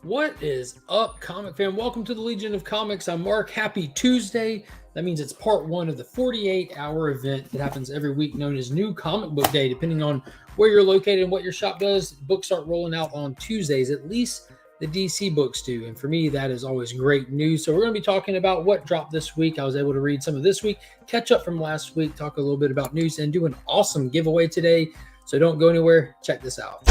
What is up, comic fan? Welcome to the Legion of Comics. I'm Mark. Happy Tuesday. That means it's part one of the 48-hour event that happens every week known as New Comic Book Day. Depending on where you're located and what your shop does, books start rolling out on Tuesdays. At least the DC books do. And for me, that is always great news. So we're going to be talking about what dropped this week. I was able to read some of this week, catch up from last week, talk a little bit about news, and do an awesome giveaway today. So don't go anywhere. Check this out.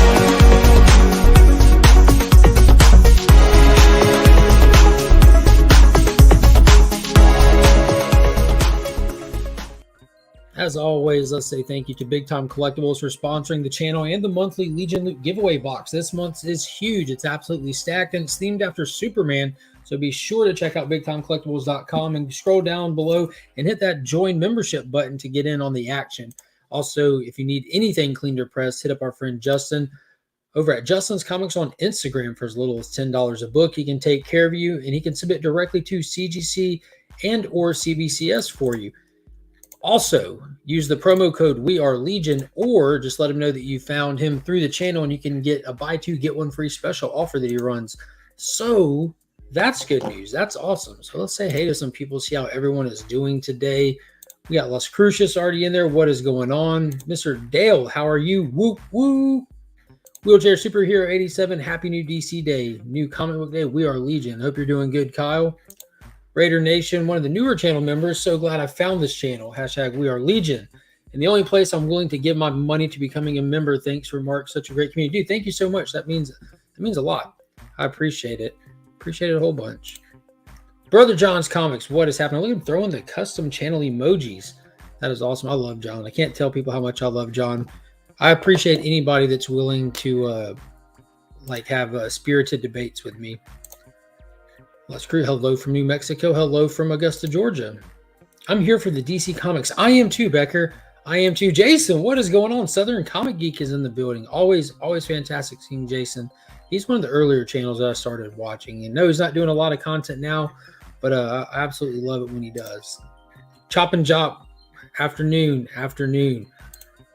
As always, let's say thank you to Big Time Collectibles for sponsoring the channel and the monthly Legion Loot giveaway box. This month's is huge. It's absolutely stacked, and it's themed after Superman. So be sure to check out BigTimeCollectibles.com and scroll down below and hit that join membership button to get in on the action. Also, if you need anything cleaned or pressed, hit up our friend Justin over at Justin's Comics on Instagram for as little as $10 a book. He can take care of you, and he can submit directly to CGC and or CBCS for you. Also, use the promo code WeAreLegion, or just let him know that you found him through the channel and you can get a buy two, get one free special offer that he runs. So that's good news. That's awesome. So let's say hey to some people, see how everyone is doing today. We got Las Crucias already in there. What is going on? Mr. Dale, how are you? Whoop, whoop. Wheelchair Superhero 87, happy new DC day. New comic book day. We are Legion. Hope you're doing good, Kyle. Raider Nation, one of the newer channel members, so glad I found this channel. Hashtag We Are Legion. And the only place I'm willing to give my money to becoming a member. Thanks for Mark, such a great community. Dude, thank you so much. That means a lot. I appreciate it. Appreciate it a whole bunch. Brother John's Comics, what is happening? Look at him throwing the custom channel emojis. That is awesome. I love John. I can't tell people how much I love John. I appreciate anybody that's willing to have spirited debates with me. Let's crew. Hello from New Mexico. Hello from Augusta, Georgia. I'm here for the DC Comics. I am too, Becker. I am too. Jason, what is going on? Southern Comic Geek is in the building. Always fantastic seeing Jason. He's one of the earlier channels that I started watching. And no, he's not doing a lot of content now, but I absolutely love it when he does. Chop and Chop. Afternoon.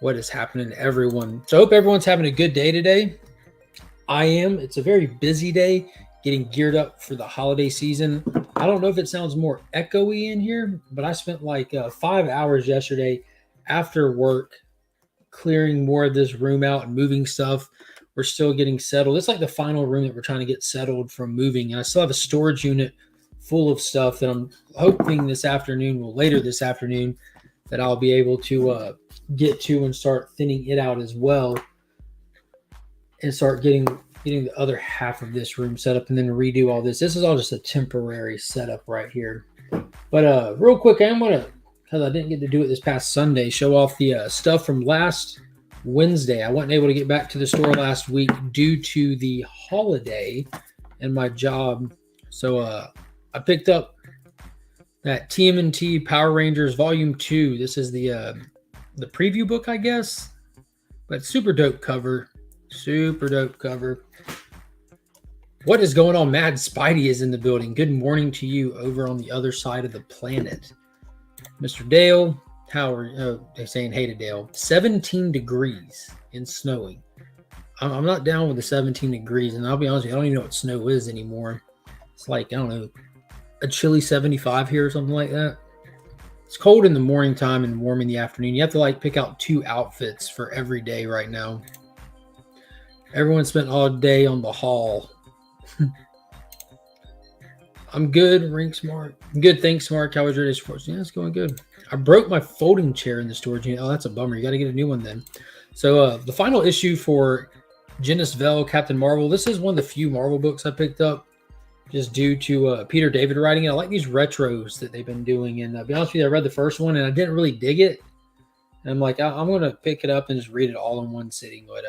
What is happening, everyone? So I hope everyone's having a good day today. I am. It's a very busy day. Getting geared up for the holiday season. I don't know if it sounds more echoey in here, but I spent like 5 hours yesterday after work clearing more of this room out and moving stuff. We're still getting settled. It's like the final room that we're trying to get settled from moving. And I still have a storage unit full of stuff that I'm hoping later this afternoon, that I'll be able to get to and start thinning it out as well. And start getting the other half of this room set up and then redo all this. This is all just a temporary setup right here. But real quick, I'm going to, because I didn't get to do it this past Sunday, show off the stuff from last Wednesday. I wasn't able to get back to the store last week due to the holiday and my job. So I picked up that TMNT Power Rangers Volume 2. This is the preview book, I guess. But super dope cover. Super dope cover. What is going on? Mad Spidey is in the building. Good morning to you over on the other side of the planet. Mr. Dale, how are they saying hey to Dale? 17 degrees and snowing. I'm not down with the 17 degrees, and I'll be honest with you, I don't even know what snow is anymore. It's like, I don't know, a chilly 75 here or something like that. It's cold in the morning time and warm in the afternoon. You have to pick out 2 outfits for every day right now. Everyone spent all day on the hall. I'm good, Rinks Mark. Good, thanks, Mark. How was your day, sports? Yeah, it's going good. I broke my folding chair in the storage unit. Oh, that's a bummer. You got to get a new one then. So the final issue for Genis Vell, Captain Marvel. This is one of the few Marvel books I picked up just due to Peter David writing it. I like these retros that they've been doing. And to be honest with you, I read the first one and I didn't really dig it. And I'm like, I'm going to pick it up and just read it all in one sitting. But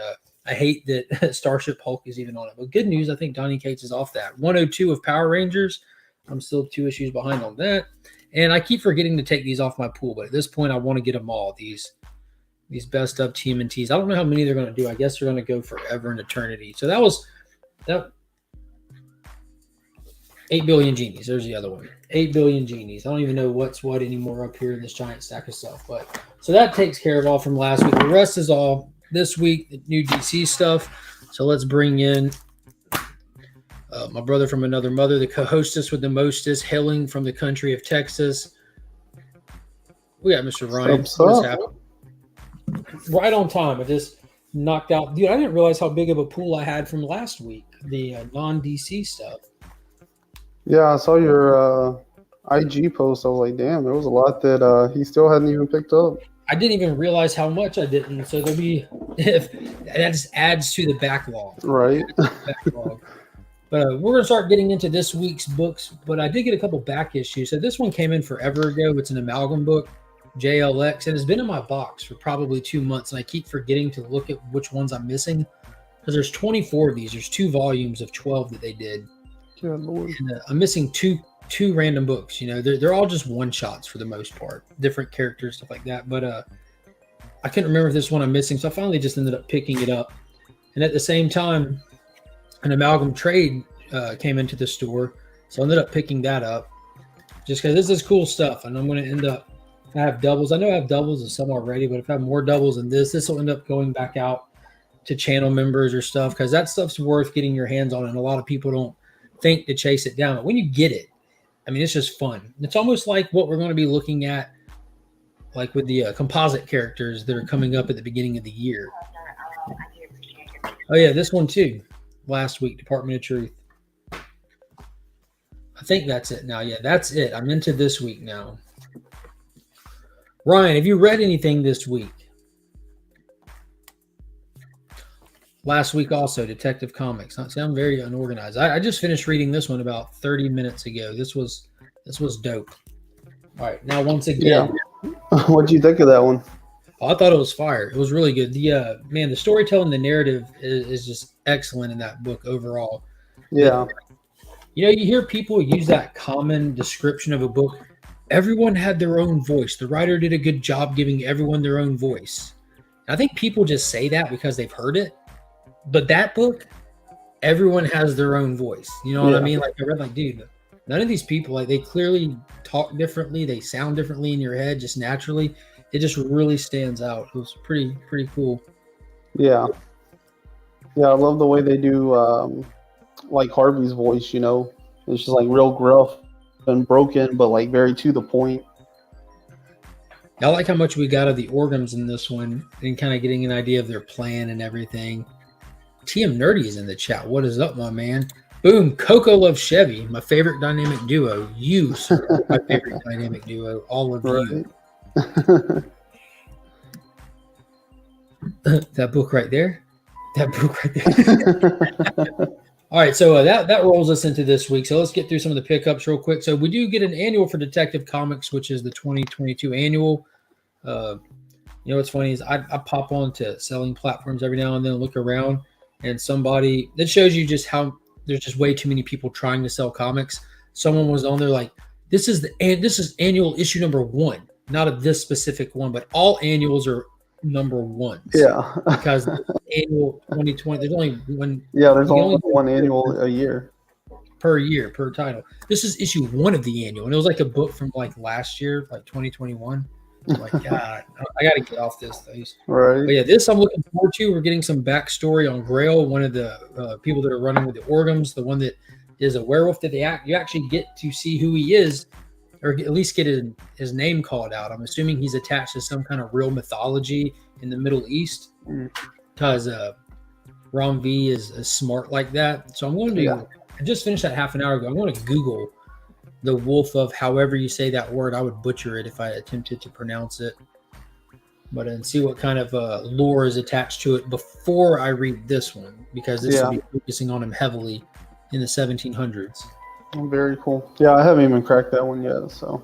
I hate that Starship Hulk is even on it. But good news, I think Donny Cates is off that. 102 of Power Rangers. I'm still 2 issues behind on that. And I keep forgetting to take these off my pool. But at this point, I want to get them all. These best of TMNTs. I don't know how many they're going to do. I guess they're going to go forever and eternity. So that 8 billion genies. There's the other one. 8 billion genies. I don't even know what's what anymore up here in this giant stack of stuff. But so that takes care of all from last week. The rest is all this week, the new DC stuff. So let's bring in My brother from another mother, the co-hostess with the mostest, hailing from the country of Texas. We got Mr. Ryan. What is happening? Right on time. I just knocked out. Dude, I didn't realize how big of a pool I had from last week, the non-DC stuff. Yeah, I saw your IG post. I was like, damn, there was a lot that he still hadn't even picked up. I didn't even realize how much I didn't. So there'll be, if that just adds to the backlog. Right. But we're going to start getting into this week's books. But I did get a couple back issues. So this one came in forever ago. It's an amalgam book, JLX, and it's been in my box for probably 2 months. And I keep forgetting to look at which ones I'm missing because there's 24 of these. There's 2 volumes of 12 that they did. Good Lord. And, I'm missing two random books. You know, they're all just one shots for the most part, different characters, stuff like that. But I couldn't remember if this one I'm missing, so I finally just ended up picking it up. And at the same time, an amalgam trade came into the store, so I ended up picking that up just because this is cool stuff. And I'm going to end up, if I have doubles, I know I have doubles of some already, but if I have more doubles than this will end up going back out to channel members or stuff because that stuff's worth getting your hands on, and a lot of people don't think to chase it down. But when you get it, I mean, it's just fun. It's almost like what we're going to be looking at, like with the composite characters that are coming up at the beginning of the year. Oh, yeah, this one too. Last week, Department of Truth. I think that's it now. Yeah, that's it. I'm into this week now. Ryan, have you read anything this week? Last week also, Detective Comics. See, I'm very unorganized. I just finished reading this one about 30 minutes ago. This was dope. All right, now once again. Yeah. What'd you think of that one? I thought it was fire. It was really good. The storytelling, the narrative is just excellent in that book overall. Yeah. You know, you hear people use that common description of a book. Everyone had their own voice. The writer did a good job giving everyone their own voice. I think people just say that because they've heard it. But that book, everyone has their own voice. You know what I mean? Like I read, like, dude, none of these people, like, they clearly talk differently. They sound differently in your head just naturally. It just really stands out. It was pretty cool. Yeah. Yeah, I love the way they do like Harvey's voice, you know. It's just like real gruff and broken, but like very to the point. I like how much we got of the organs in this one and kind of getting an idea of their plan and everything. TM Nerdy is in the chat. What is up, my man? Boom. Coco loves Chevy, my favorite dynamic duo. You, sir, my favorite dynamic duo. All of you. That book right there. All right, so that rolls us into this week. So let's get through some of the pickups real quick. So we do get an annual for Detective Comics, which is the 2022 annual. You know what's funny is I pop on to selling platforms every now and then, look around, and somebody that shows you just how there's just way too many people trying to sell comics. Someone was on there like, this is annual issue number 1, not of this specific one, but all annuals are number 1. Yeah, because annual 2020, there's only one. Yeah, there's only one annual a year per title. This is issue 1 of the annual, and it was like a book from like last year, like 2021. I'm like, God, I got to get off this place. Right. But yeah, this I'm looking forward to. We're getting some backstory on Grail, one of the people that are running with the Orgums, the one that is a werewolf that you actually get to see who he is, or at least get his name called out. I'm assuming he's attached to some kind of real mythology in the Middle East because Ron V is smart like that. So I'm going to, I just finished that half an hour ago. I'm going to Google the wolf of however you say that word. I would butcher it if I attempted to pronounce it. But and see what kind of lore is attached to it before I read this one, because this will be focusing on him heavily in the 1700s. Very cool. Yeah, I haven't even cracked that one yet, so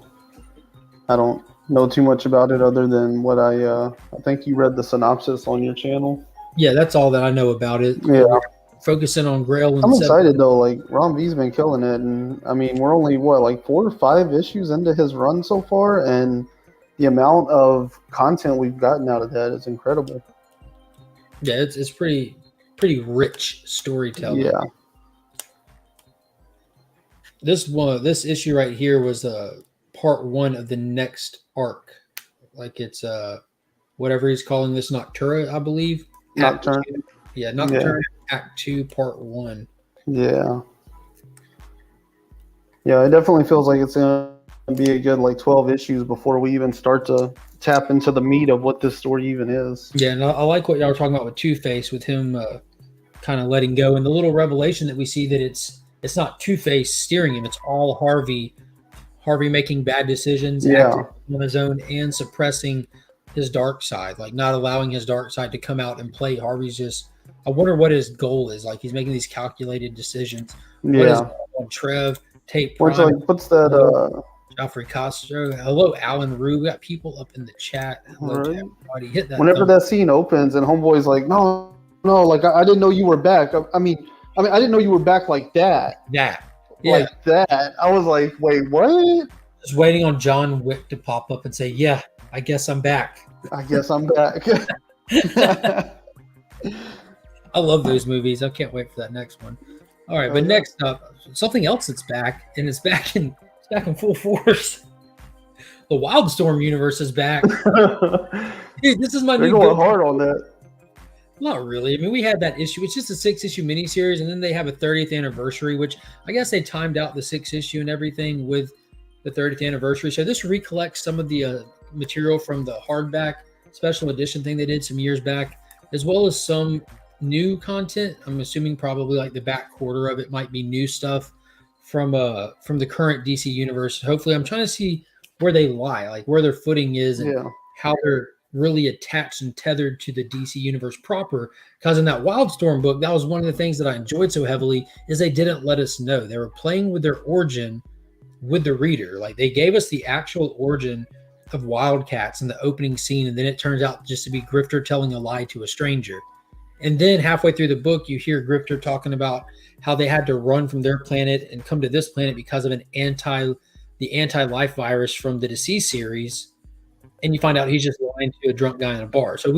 I don't know too much about it other than what I think you read the synopsis on your channel. Yeah, that's all that I know about it. Yeah. Focusing on Grail. I'm excited though. Like Ron V's been killing it, and I mean we're only like 4 or 5 issues into his run so far, and the amount of content we've gotten out of that is incredible. Yeah, it's pretty rich storytelling. Yeah. This issue right here was part 1 of the next arc. Like it's whatever he's calling this, Noctura, I believe. Nocturne. Yeah, Nocturne, Act 2, Part 1. Yeah. Yeah, it definitely feels like it's going to be a good like 12 issues before we even start to tap into the meat of what this story even is. Yeah, and I like what y'all were talking about with Two-Face, with him kind of letting go, and the little revelation that we see that it's not Two-Face steering him; it's all Harvey. Harvey making bad decisions, Yeah, acting on his own, and suppressing his dark side, like not allowing his dark side to come out and play. Harvey's just. I wonder what his goal is. Like he's making these calculated decisions. What is yeah. on Trev, Tate Which Prime, like puts that Joffrey Castro? Hello, Alan Rue. We got people up in the chat. Hello to right. everybody. Hit that Whenever thumb. that scene opens and Homeboy's like, no, like I didn't know you were back. I didn't know you were back like that. That. Yeah. Like that. I was like, wait, what? Just waiting on John Wick to pop up and say, "Yeah, I guess I'm back." I guess I'm back. I love those movies. I can't wait for that next one. All right, Oh, but yeah. next up, something else that's back, and it's back in full force. The Wildstorm universe is back. Dude, this is my They're new going hard on that. Not really. I mean, we had that issue. It's just a 6-issue miniseries, and then they have a 30th anniversary, which I guess they timed out the 6th issue and everything with the 30th anniversary. So this recollects some of the material from the hardback special edition thing they did some years back, as well as some new content. I'm assuming probably like the back quarter of it might be new stuff from the current DC universe. Hopefully, I'm trying to see where they lie, like where their footing is, and how they're really attached and tethered to the DC universe proper. Because in that Wildstorm book, that was one of the things that I enjoyed so heavily, is they didn't let us know. They were playing with their origin with the reader. Like they gave us the actual origin of Wildcats in the opening scene, and then it turns out just to be Grifter telling a lie to a stranger. And then halfway through the book, you hear Grifter talking about how they had to run from their planet and come to this planet because of the anti-life virus from the Deceased series. And you find out he's just lying to a drunk guy in a bar. So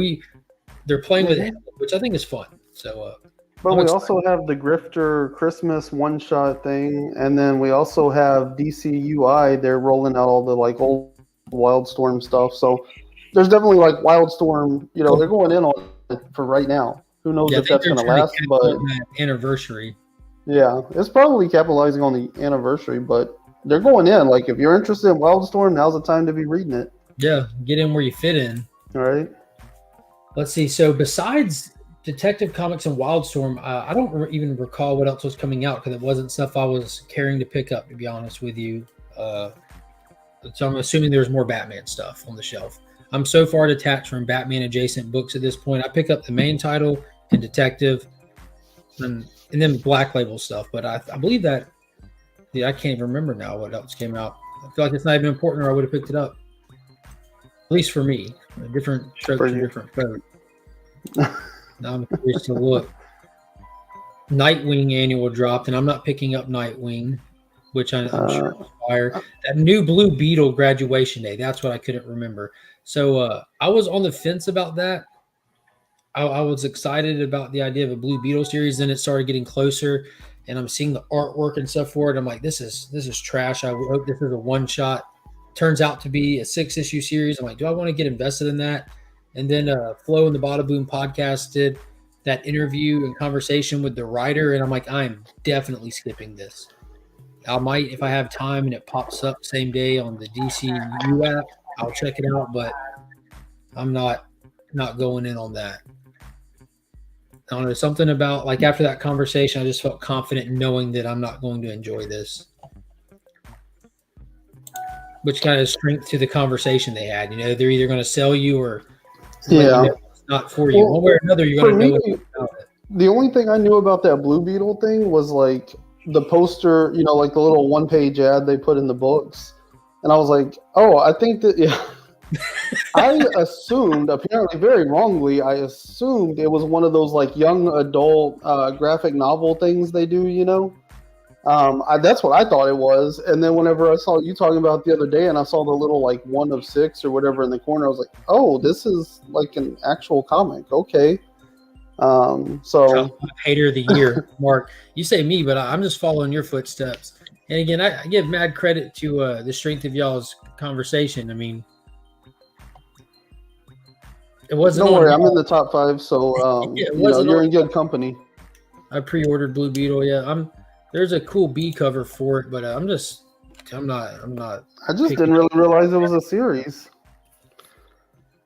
they're playing with it, which I think is fun. So, but we also have the Grifter Christmas one-shot thing, and then we also have DCUI. They're rolling out all the like old Wildstorm stuff. So there's definitely like Wildstorm. You know, they're going in on it for right now. Who knows if that's going to last? But anniversary. Yeah, it's probably capitalizing on the anniversary, but they're going in. Like if you're interested in Wildstorm, now's the time to be reading it. Yeah, get in where you fit in. All right. Let's see. So besides Detective Comics and Wildstorm, I don't even recall what else was coming out because it wasn't stuff I was caring to pick up, to be honest with you. So I'm assuming there's more Batman stuff on the shelf. I'm so far detached from Batman adjacent books at this point. I pick up the main title and Detective and then Black Label stuff. But I believe that, I can't even remember now what else came out. I feel like it's not even important or I would have picked it up. At least for me, a different stroke for different folk. Now I'm curious to look. Nightwing annual dropped, and I'm not picking up Nightwing, which I'm sure is fire. That new Blue Beetle graduation day, that's what I couldn't remember. So I was on the fence about that. I was excited about the idea of a Blue Beetle series. Then it started getting closer, and I'm seeing the artwork and stuff for it. I'm like, this is trash. I hope this is a one-shot. Turns out to be a 6-issue series. I'm like, do I want to get invested in that? And then Flo and the Bada Boom podcast did that interview and conversation with the writer, and I'm like, I'm definitely skipping this. I might, if I have time and it pops up same day on the DCU app, I'll check it out, but I'm not going in on that. I don't know, something about, like, after that conversation, I just felt confident knowing that I'm not going to enjoy this. Which kind of strength to the conversation they had. You know, they're either going to sell you or it's not for you. One way or another, you're going to know about it. The only thing I knew about that Blue Beetle thing was like the poster, you know, like the little one-page ad they put in the books. And I was like, oh, I think that, I assumed, apparently very wrongly, I assumed it was one of those like young adult graphic novel things they do, you know? That's what I thought it was. And then whenever I saw you talking about it the other day and I saw the little like 1 of 6 or whatever in the corner, I was like, oh, this is like an actual comic. Okay. So hater of the year, Mark. You say me, but I'm just following your footsteps. And again, I give mad credit to the strength of y'all's conversation. I mean, it wasn't. Don't worry, I'm in the top 5, so you're in good company. I pre-ordered Blue Beetle. Yeah, There's a cool B cover for it, but I'm not. I just didn't really realize it was a series.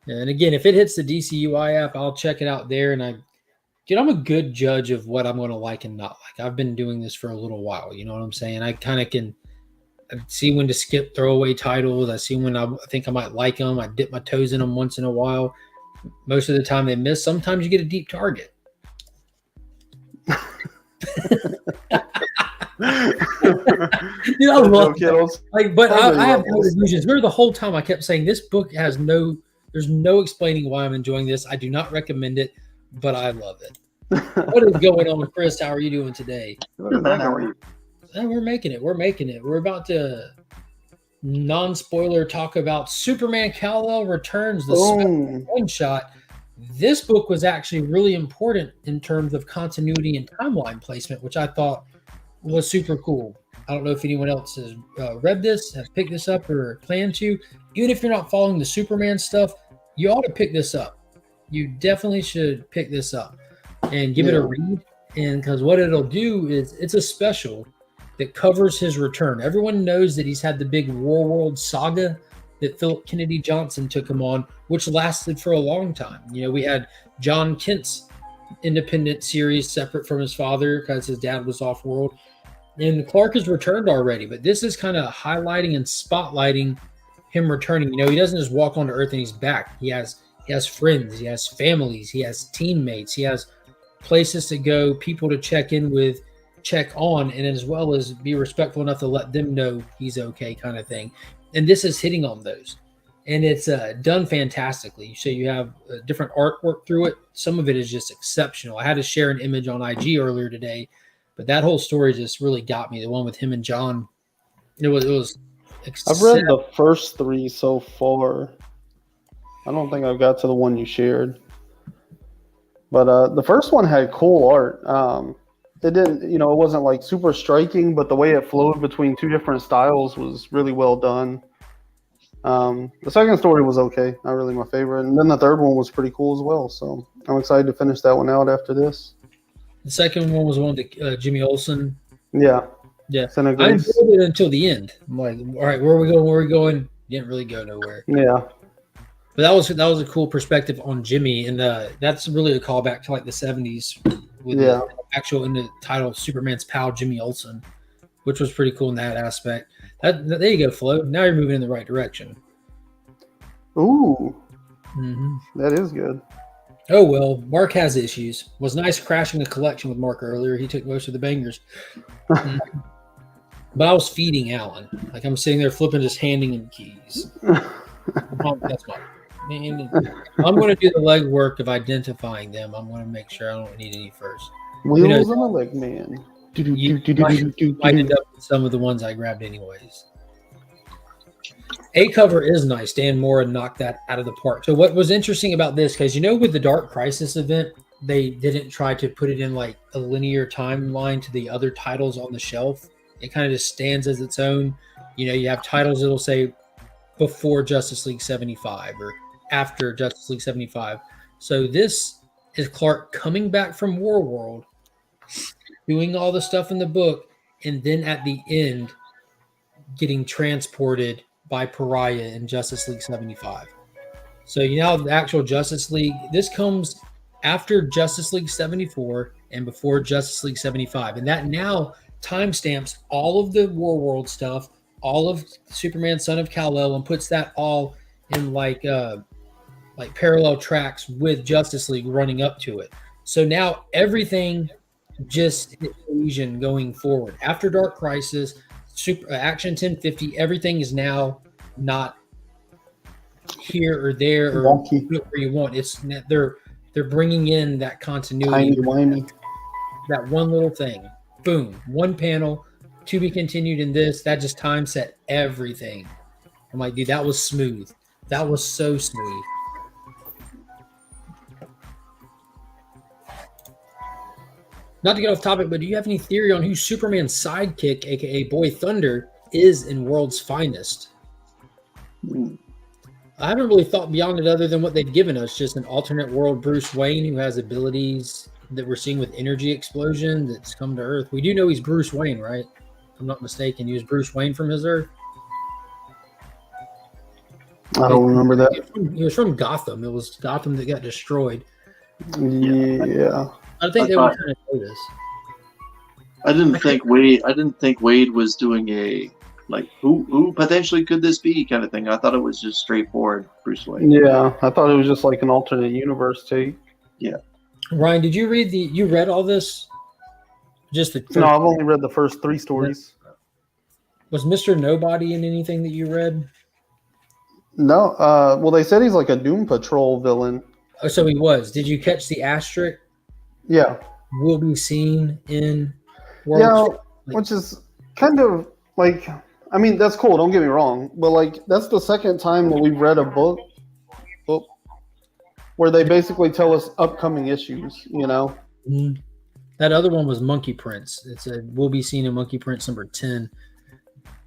And again, if it hits the DCUI app, I'll check it out there. And I'm a good judge of what I'm going to like and not like. I've been doing this for a little while. You know what I'm saying? I kind of can see when to skip throwaway titles. I see when I think I might like them. I dip my toes in them once in a while. Most of the time they miss. Sometimes you get a deep target. Dude, I love it. Like, but I have no illusions. Remember the whole time I kept saying this book has there's no explaining why I'm enjoying this. I do not recommend it, but I love it. What is going on, Chris? How are you doing today? How are you? We're making it. We're about to non-spoiler talk about Superman Kal-El Returns, the special one-shot. This book was actually really important in terms of continuity and timeline placement, which I thought was super cool. I don't know if anyone else has read this, has picked this up, or plan to. Even if you're not following the Superman stuff, you ought to pick this up. You definitely should pick this up and give it a read. And because what it'll do is it's a special that covers his return. Everyone knows that he's had the big War World saga that Philip Kennedy Johnson took him on, which lasted for a long time. You know, we had John Kent's independent series separate from his father because his dad was off-world. And Clark has returned already, but this is kind of highlighting and spotlighting him returning. You know, he doesn't just walk onto Earth and he's back. He has friends, he has families, he has teammates, he has places to go, people to check in with, check on, and as well as be respectful enough to let them know he's okay, kind of thing. And this is hitting on those. And it's done fantastically. So you have different artwork through it. Some of it is just exceptional. I had to share an image on IG earlier today, but that whole story just really got me. The one with him and John. It was I've read the first 3 so far. I don't think I've got to the one you shared. But the first one had cool art. It didn't, it wasn't like super striking, but the way it flowed between 2 different styles was really well done. The second story was okay, not really my favorite, and then the third one was pretty cool as well. So I'm excited to finish that one out after this. The second one was one to Jimmy Olsen. Yeah. I enjoyed it until the end. I'm like, all right, where are we going? Where are we going? Didn't really go nowhere. Yeah. But that was a cool perspective on Jimmy, and that's really a callback to like the 70s with the actual in the title Superman's pal Jimmy Olsen, which was pretty cool in that aspect. There you go, Flo. Now you're moving in the right direction. Ooh, That is good. Oh well, Mark has issues. Was nice crashing a collection with Mark earlier. He took most of the bangers. But I was feeding Alan. Like I'm sitting there flipping, just handing him keys. That's my man. I'm going to do the legwork of identifying them. I'm going to make sure I don't need any first. Wheels on the leg, man. Might end up with some of the ones I grabbed anyways. A cover is nice. Dan Mora knocked that out of the park. So what was interesting about this, because with the Dark Crisis event, they didn't try to put it in like a linear timeline to the other titles on the shelf. It kind of just stands as its own. You have titles that'll say before Justice League 75 or after Justice League 75. So this is Clark coming back from Warworld, doing all the stuff in the book, and then at the end getting transported by Pariah in Justice League 75. So the actual Justice League, this comes after Justice League 74 and before Justice League 75. And that now timestamps all of the Warworld stuff, all of Superman Son of Kal-El, and puts that all in like parallel tracks with Justice League running up to it. So now everything just hit collision going forward. After Dark Crisis, Action 1050, everything is now not here or there or where you want. It's they're bringing in that continuity. That one little thing. Boom. One panel, to be continued in this. That just time set everything. I'm like, dude, that was smooth. That was so smooth. Not to get off topic, but do you have any theory on who Superman's sidekick, aka Boy Thunder, is in World's Finest? I haven't really thought beyond it other than what they've given us. Just an alternate world Bruce Wayne who has abilities that we're seeing with energy explosion that's come to Earth. We do know he's Bruce Wayne, right? If I'm not mistaken. He was Bruce Wayne from his Earth. I don't remember that. He was from Gotham. It was Gotham that got destroyed. Yeah. I think they would kind of know this. I didn't think Wade was doing a like who potentially could this be kind of thing. I thought it was just straightforward Bruce Wayne. Yeah, I thought it was just like an alternate universe take. Yeah. Ryan, did you read all this? Just the No, I've only read the first 3 stories. Was Mr. Nobody in anything that you read? No, well, they said he's like a Doom Patrol villain. Oh, so he was. Did you catch the asterisk? Yeah. Will be seen in World. Yeah, which is kind of like, I mean, that's cool. Don't get me wrong, but like that's the second time that we've read a book where they basically tell us upcoming issues. You know. Mm-hmm. That other one was Monkey Prince. It's a will be seen in Monkey Prince number 10.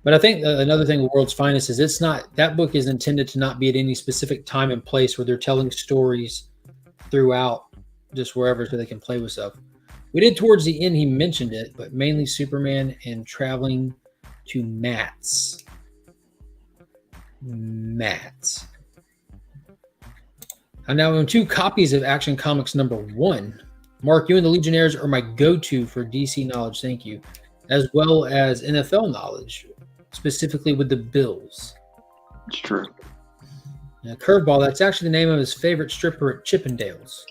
But I think another thing with World's Finest is it's not, that book is intended to not be at any specific time and place where they're telling stories throughout just wherever so they can play with stuff. We did towards the end, he mentioned it, but mainly Superman and traveling to Matt's. I now own 2 copies of Action Comics number 1. Mark, you and the Legionnaires are my go-to for DC knowledge, thank you, as well as NFL knowledge, specifically with the Bills. It's true. Now, Curveball, that's actually the name of his favorite stripper at Chippendales.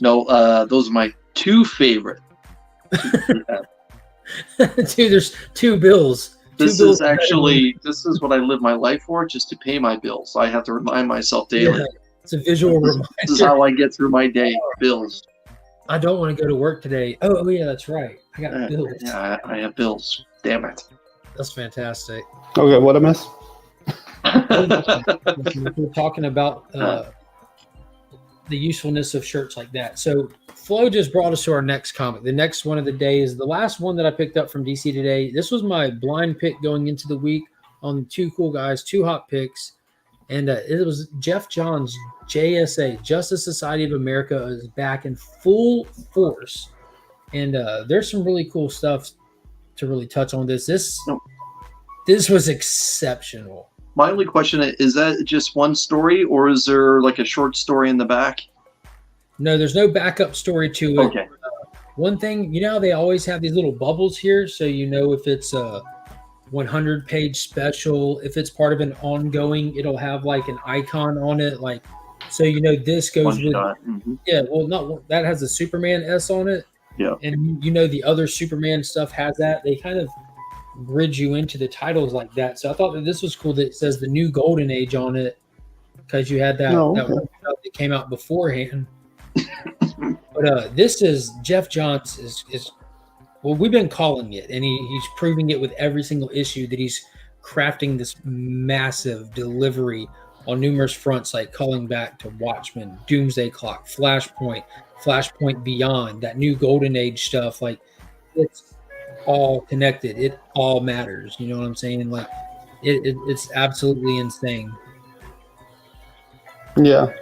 No, those are my 2 favorite. There's 2 Bills. This is what I live my life for, just to pay my bills. I have to remind myself daily. Yeah, it's a visual reminder. This is how I get through my day. Bills. I don't want to go to work today. Oh yeah, that's right. I got bills. Yeah, I have bills. Damn it. That's fantastic. Okay, what I miss? We're talking about the usefulness of shirts like that. So Flo just brought us to our next comic. The next one of the day is the last one that I picked up from DC today. This was my blind pick going into the week on 2 cool guys, 2 hot picks. And it was Jeff Johns' JSA, Justice Society of America, is back in full force. And there's some really cool stuff to really touch on this. This was exceptional. My only question is that just one story, or is there like a short story in the back? No, there's no backup story to it. Okay. One thing, you know how they always have these little bubbles here, so you know if it's a 100-page special, if it's part of an ongoing, it'll have like an icon on it, like so you know this goes with. Mm-hmm. Yeah, well, not that has a Superman S on it. Yeah, and you know the other Superman stuff has that. They kind of bridge you into the titles like that. So I thought that this was cool that it says the new Golden Age on it because you had that, that came out beforehand. But this is Jeff Johns is well, we've been calling it, and he's proving it with every single issue that he's crafting this massive delivery on numerous fronts, like calling back to Watchmen, Doomsday Clock, Flashpoint Beyond, that new Golden Age stuff. Like it's all connected. It all matters. You know what I'm saying? Like it's absolutely insane. Yeah.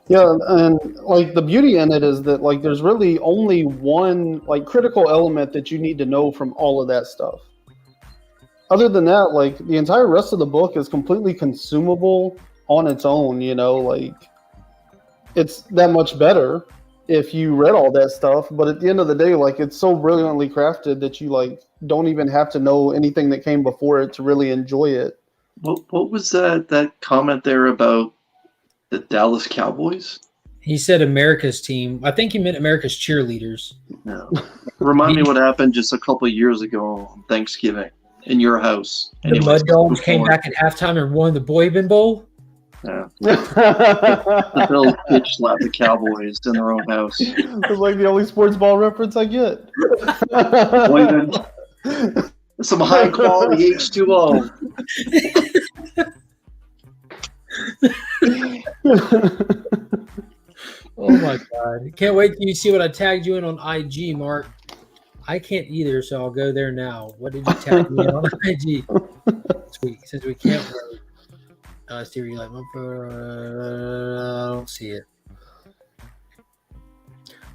Yeah, and like the beauty in it is that like there's really only one like critical element that you need to know from all of that stuff. Other than that, like the entire rest of the book is completely consumable on its own, you know, like it's that much better if you read all that stuff, but at the end of the day, like it's so brilliantly crafted that you like don't even have to know anything that came before it to really enjoy it. What was that comment there about the Dallas Cowboys? He said America's team. I think he meant America's cheerleaders. No. Remind me what happened just a couple of years ago on Thanksgiving in your house. The Mud Dogs came back at halftime and won the Boyden Bowl. Yeah. The Bills bitch slapped the Cowboys in their own house. It's like the only sports ball reference I get. Boyden. Some high quality H2O. Oh my god. Can't wait till you see what I tagged you in on IG, Mark. I can't either, so I'll go there now. What did you tag me on IG this week? Since we can't see where you like I don't see it.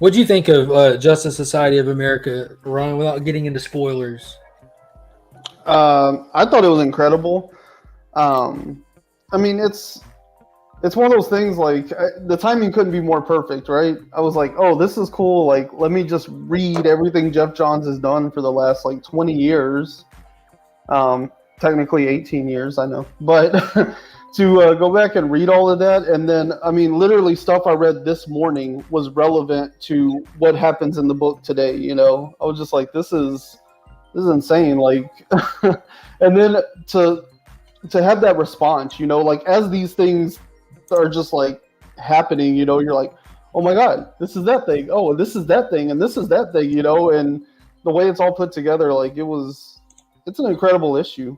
What do you think of Justice Society of America, Ron, without getting into spoilers? I thought it was incredible. I mean, it's one of those things like the timing couldn't be more perfect, right? I was like, oh, this is cool. Like, let me just read everything Jeff Johns has done for the last like 20 years. Technically 18 years, I know, but to go back and read all of that, and then I mean, literally stuff I read this morning was relevant to what happens in the book today. You know, I was just like, this is insane. Like, and then to have that response, you know, like as these things are just like happening, you know, you're like, oh my God, this is that thing. Oh, this is that thing, and this is that thing, you know, and the way it's all put together, like it's an incredible issue.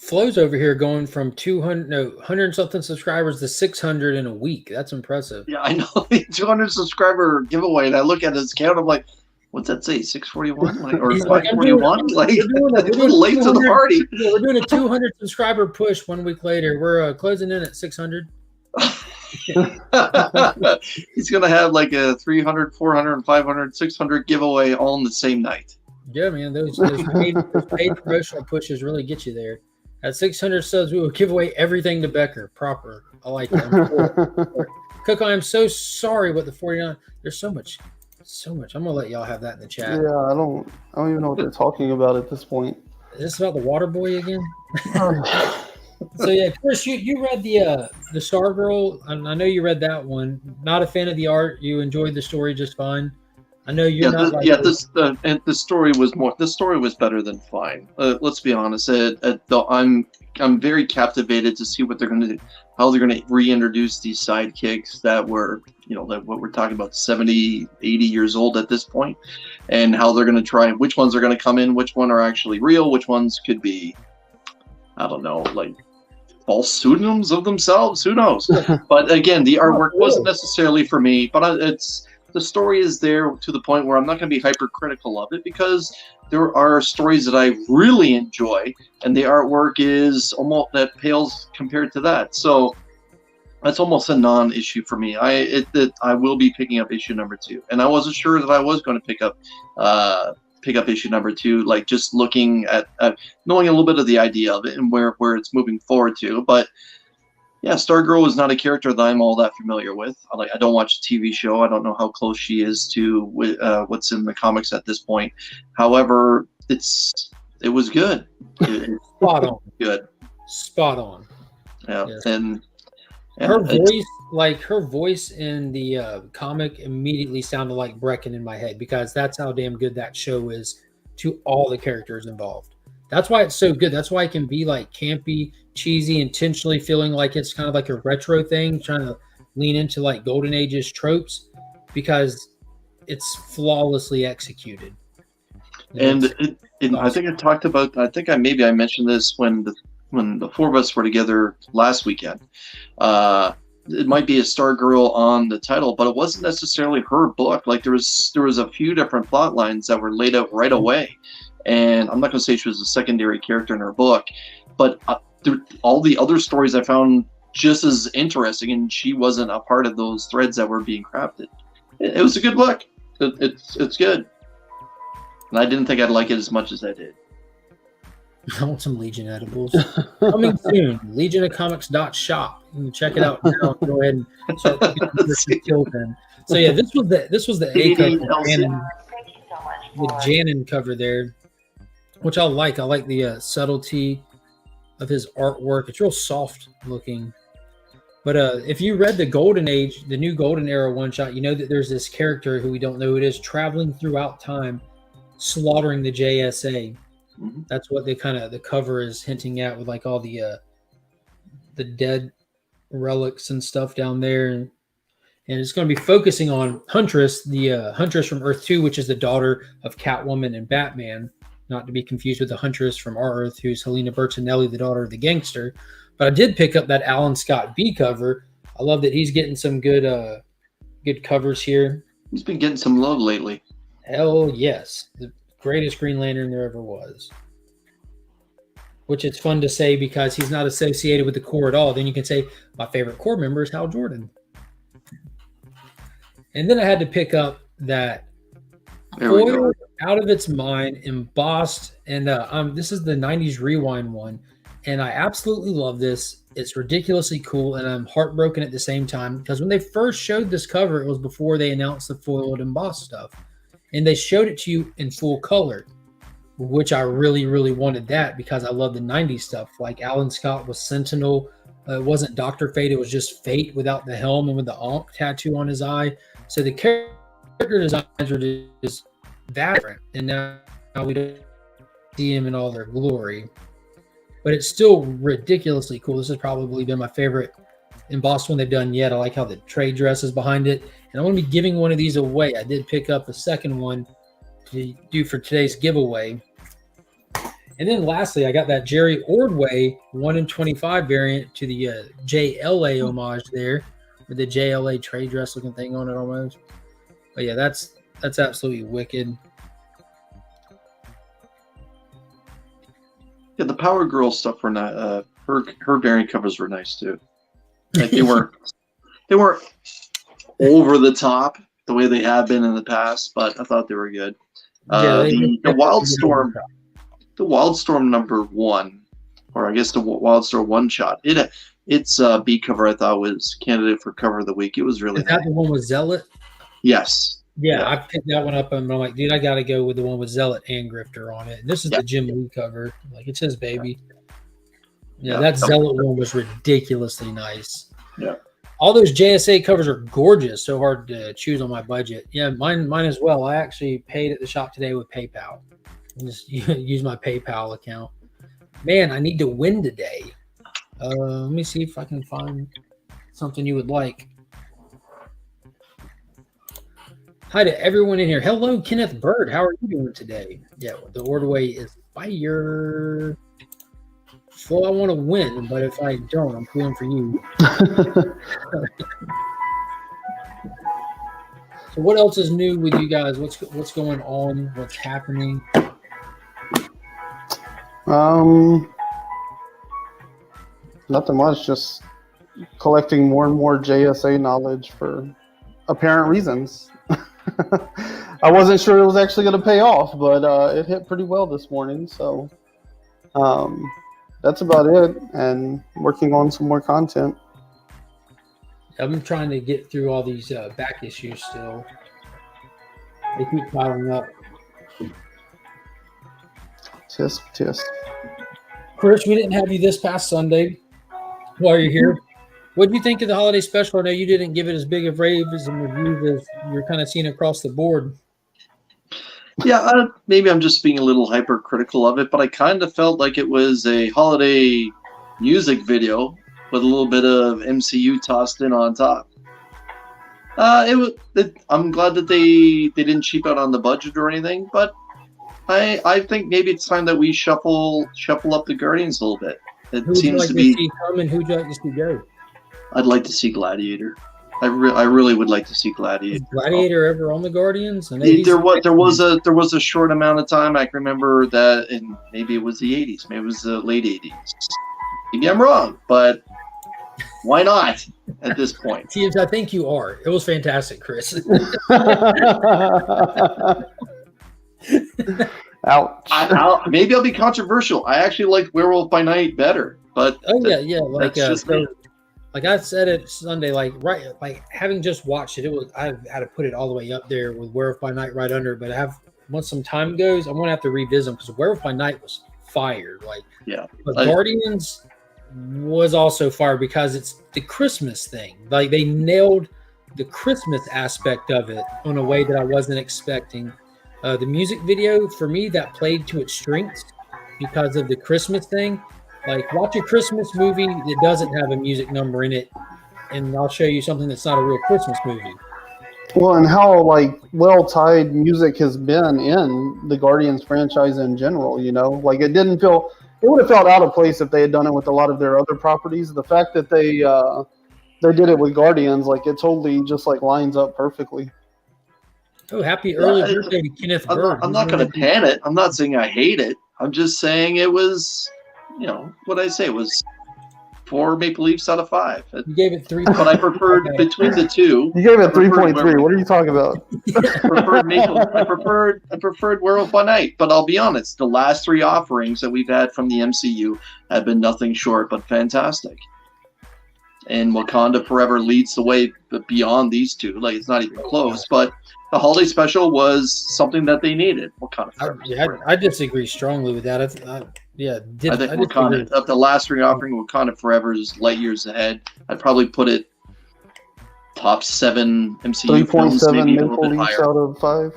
Flo's over here going from 100 something subscribers to 600 in a week. That's impressive. Yeah, I know. 200 subscriber giveaway, and I look at his count. I'm like, what's that say? 641 like, or 541? Like, a little late to the party. Yeah, we're doing a 200 subscriber push 1 week later. We're closing in at 600. He's gonna have like a 300, 400, 500, 600 giveaway all in the same night. Yeah, man, those paid promotional pushes really get you there. At 600 subs, we will give away everything to Becker proper. I like that. Cook, I am so sorry what the 49. There's so much. I'm gonna let y'all have that in the chat. Yeah, I don't even know what they're talking about at this point. Is this about the water boy again? So yeah, Chris, you read the Stargirl. I know you read that one. Not a fan of the art. You enjoyed the story just fine. I know you're not. The story was more. The story was better than fine. Let's be honest. I'm very captivated to see what they're going to do, how they're going to reintroduce these sidekicks that were, you know, that what we're talking about 70, 80 years old at this point, and how they're going to try, which ones are going to come in, which one are actually real, which ones could be, I don't know, like false pseudonyms of themselves. Who knows? But again, the artwork wasn't necessarily for me, but the story is there to the point where I'm not going to be hypercritical of it, because there are stories that I really enjoy, and the artwork is almost that pales compared to that. So that's almost a non-issue for me. I will be picking up issue number 2, and I wasn't sure that I was going to pick up issue number 2, like just looking at knowing a little bit of the idea of it and where it's moving forward to. But yeah, Stargirl is not a character that I'm all that familiar with. I don't watch a TV show. I don't know how close she is to what's in the comics at this point. However, it was good. Spot on. Good. Spot on. Yeah, yes. And her voice in the comic immediately sounded like Brecken in my head, because that's how damn good that show is to all the characters involved. That's why it's so good. That's why it can be like campy, cheesy, intentionally feeling like it's kind of like a retro thing, trying to lean into like Golden Ages tropes, because it's flawlessly executed. And I think I talked about. I mentioned this when the four of us were together last weekend. It might be a Stargirl on the title, but it wasn't necessarily her book. Like there was a few different plot lines that were laid out right away. And I'm not going to say she was a secondary character in her book, but all the other stories I found just as interesting, and she wasn't a part of those threads that were being crafted. It was a good book. It's good. And I didn't think I'd like it as much as I did. I want some Legion edibles. Coming soon. LegionofComics.shop. You can check it out now. Go ahead and start picking kills in. So yeah, this was the A cover with Janin cover there, which I like. I like the subtlety of his artwork. It's real soft looking. But if you read the Golden Age, the new Golden Era one shot, you know that there's this character who we don't know who it is, traveling throughout time, slaughtering the JSA. Mm-hmm. That's what the cover is hinting at, with like all the dead relics and stuff down there, and it's going to be focusing on Huntress, the Huntress from Earth 2, which is the daughter of Catwoman and Batman, not to be confused with the Huntress from our Earth, who's Helena Bertinelli, the daughter of the gangster. But I did pick up that Alan Scott B cover. I love that he's getting some good covers here. He's been getting some love lately. Hell yes. The greatest Green Lantern there ever was. Which it's fun to say because he's not associated with the Corps at all. Then you can say, my favorite Corps member is Hal Jordan. And then I had to pick up that foil out of its mind, embossed, and this is the 90s Rewind one, and I absolutely love this. It's ridiculously cool, and I'm heartbroken at the same time because when they first showed this cover, it was before they announced the foiled embossed stuff, and they showed it to you in full color, which I really, really wanted that because I love the 90s stuff. Like Alan Scott was Sentinel. It wasn't Dr. Fate. It was just Fate without the helm and with the Ankh tattoo on his eye. So the character designs are just that different. And now we don't see him in all their glory. But it's still ridiculously cool. This has probably been my favorite embossed one they've done yet. I like how the trade dress is behind it. And I'm going to be giving one of these away. I did pick up a second one to do for today's giveaway. And then lastly, I got that Jerry Ordway 1 in 25 variant to the JLA homage there with the JLA trade dress looking thing on it almost. But yeah, that's absolutely wicked. Yeah, the Power Girl stuff were not. Her variant covers were nice too. Like they weren't over the top the way they have been in the past, but I thought they were good. The Wildstorm. The Wildstorm #1, or I guess the Wildstorm one shot. Its B cover I thought was candidate for cover of the week. It was really nice. That the one with Zealot? Yes. Yeah, I picked that one up and I'm like, dude, I got to go with the one with Zealot and Grifter on it. This is the Jim Lee cover. Like, it's his baby. Yeah, that Zealot one was ridiculously nice. Yeah. All those JSA covers are gorgeous. So hard to choose on my budget. Yeah, mine as well. I actually paid at the shop today with PayPal. Just use my PayPal account. Man, I need to win today. Let me see if I can find something you would like. Hi to everyone in here. Hello, Kenneth Bird. How are you doing today? Yeah, the Ordway is fire. Well, I want to win, but if I don't, I'm pulling for you. So what else is new with you guys? What's going on? What's happening? Nothing much, just collecting more and more JSA knowledge for apparent reasons. I wasn't sure it was actually going to pay off, but it hit pretty well this morning, so that's about it, and working on some more content. I'm trying to get through all these back issues still. They keep piling up. Tisk. Chris, we didn't have you this past Sunday while you're here. What do you think of the holiday special? I know you didn't give it as big of raves and reviews as you're kind of seeing across the board. Yeah, maybe I'm just being a little hypercritical of it, but I kind of felt like it was a holiday music video with a little bit of MCU tossed in on top. I'm glad that they didn't cheap out on the budget or anything, but I think maybe it's time that we shuffle up the Guardians a little bit. It seems to be. See come and who'd you like to see go? I'd like to see Gladiator. I really would like to see Gladiator. Is Gladiator ever on the Guardians? There was a short amount of time. I can remember that, and maybe it was the 80s. Maybe it was the late 80s. Maybe I'm wrong, but why not at this point? Teams, I think you are. It was fantastic, Chris. Ouch. Maybe I'll be controversial. I actually like Werewolf by Night better, but yeah. Like I said it Sunday, like having just watched it, I had to put it all the way up there with Werewolf by Night right under. But once some time goes, I'm gonna have to revisit them because Werewolf by Night was fire. But Guardians was also fire because it's the Christmas thing. Like they nailed the Christmas aspect of it in a way that I wasn't expecting. The music video for me that played to its strengths because of the Christmas thing. Like watch a Christmas movie that doesn't have a music number in it, and I'll show you something that's not a real Christmas movie. Well, and how well tied music has been in the Guardians franchise in general. You know, like it would have felt out of place if they had done it with a lot of their other properties. The fact that they did it with Guardians, like it totally just lines up perfectly. Oh, happy early birthday to Kenneth Bird. I'm not going to pan it. I'm not saying I hate it. I'm just saying it was, what I say, was 4 Maple Leafs out of 5. You gave it 3. But I preferred between the two. You gave it 3.3. What are you talking about? I preferred Werewolf by Night. But I'll be honest, the last 3 offerings that we've had from the MCU have been nothing short but fantastic. And Wakanda Forever leads the way beyond these two. Like, it's not even close. But the holiday special was something that they needed. Wakanda Forever. I disagree strongly with that. I think Wakanda, of the last 3 offering, Wakanda Forever is light years ahead. I'd probably put it top 7 MCU films, maybe a little bit higher. Out of 5.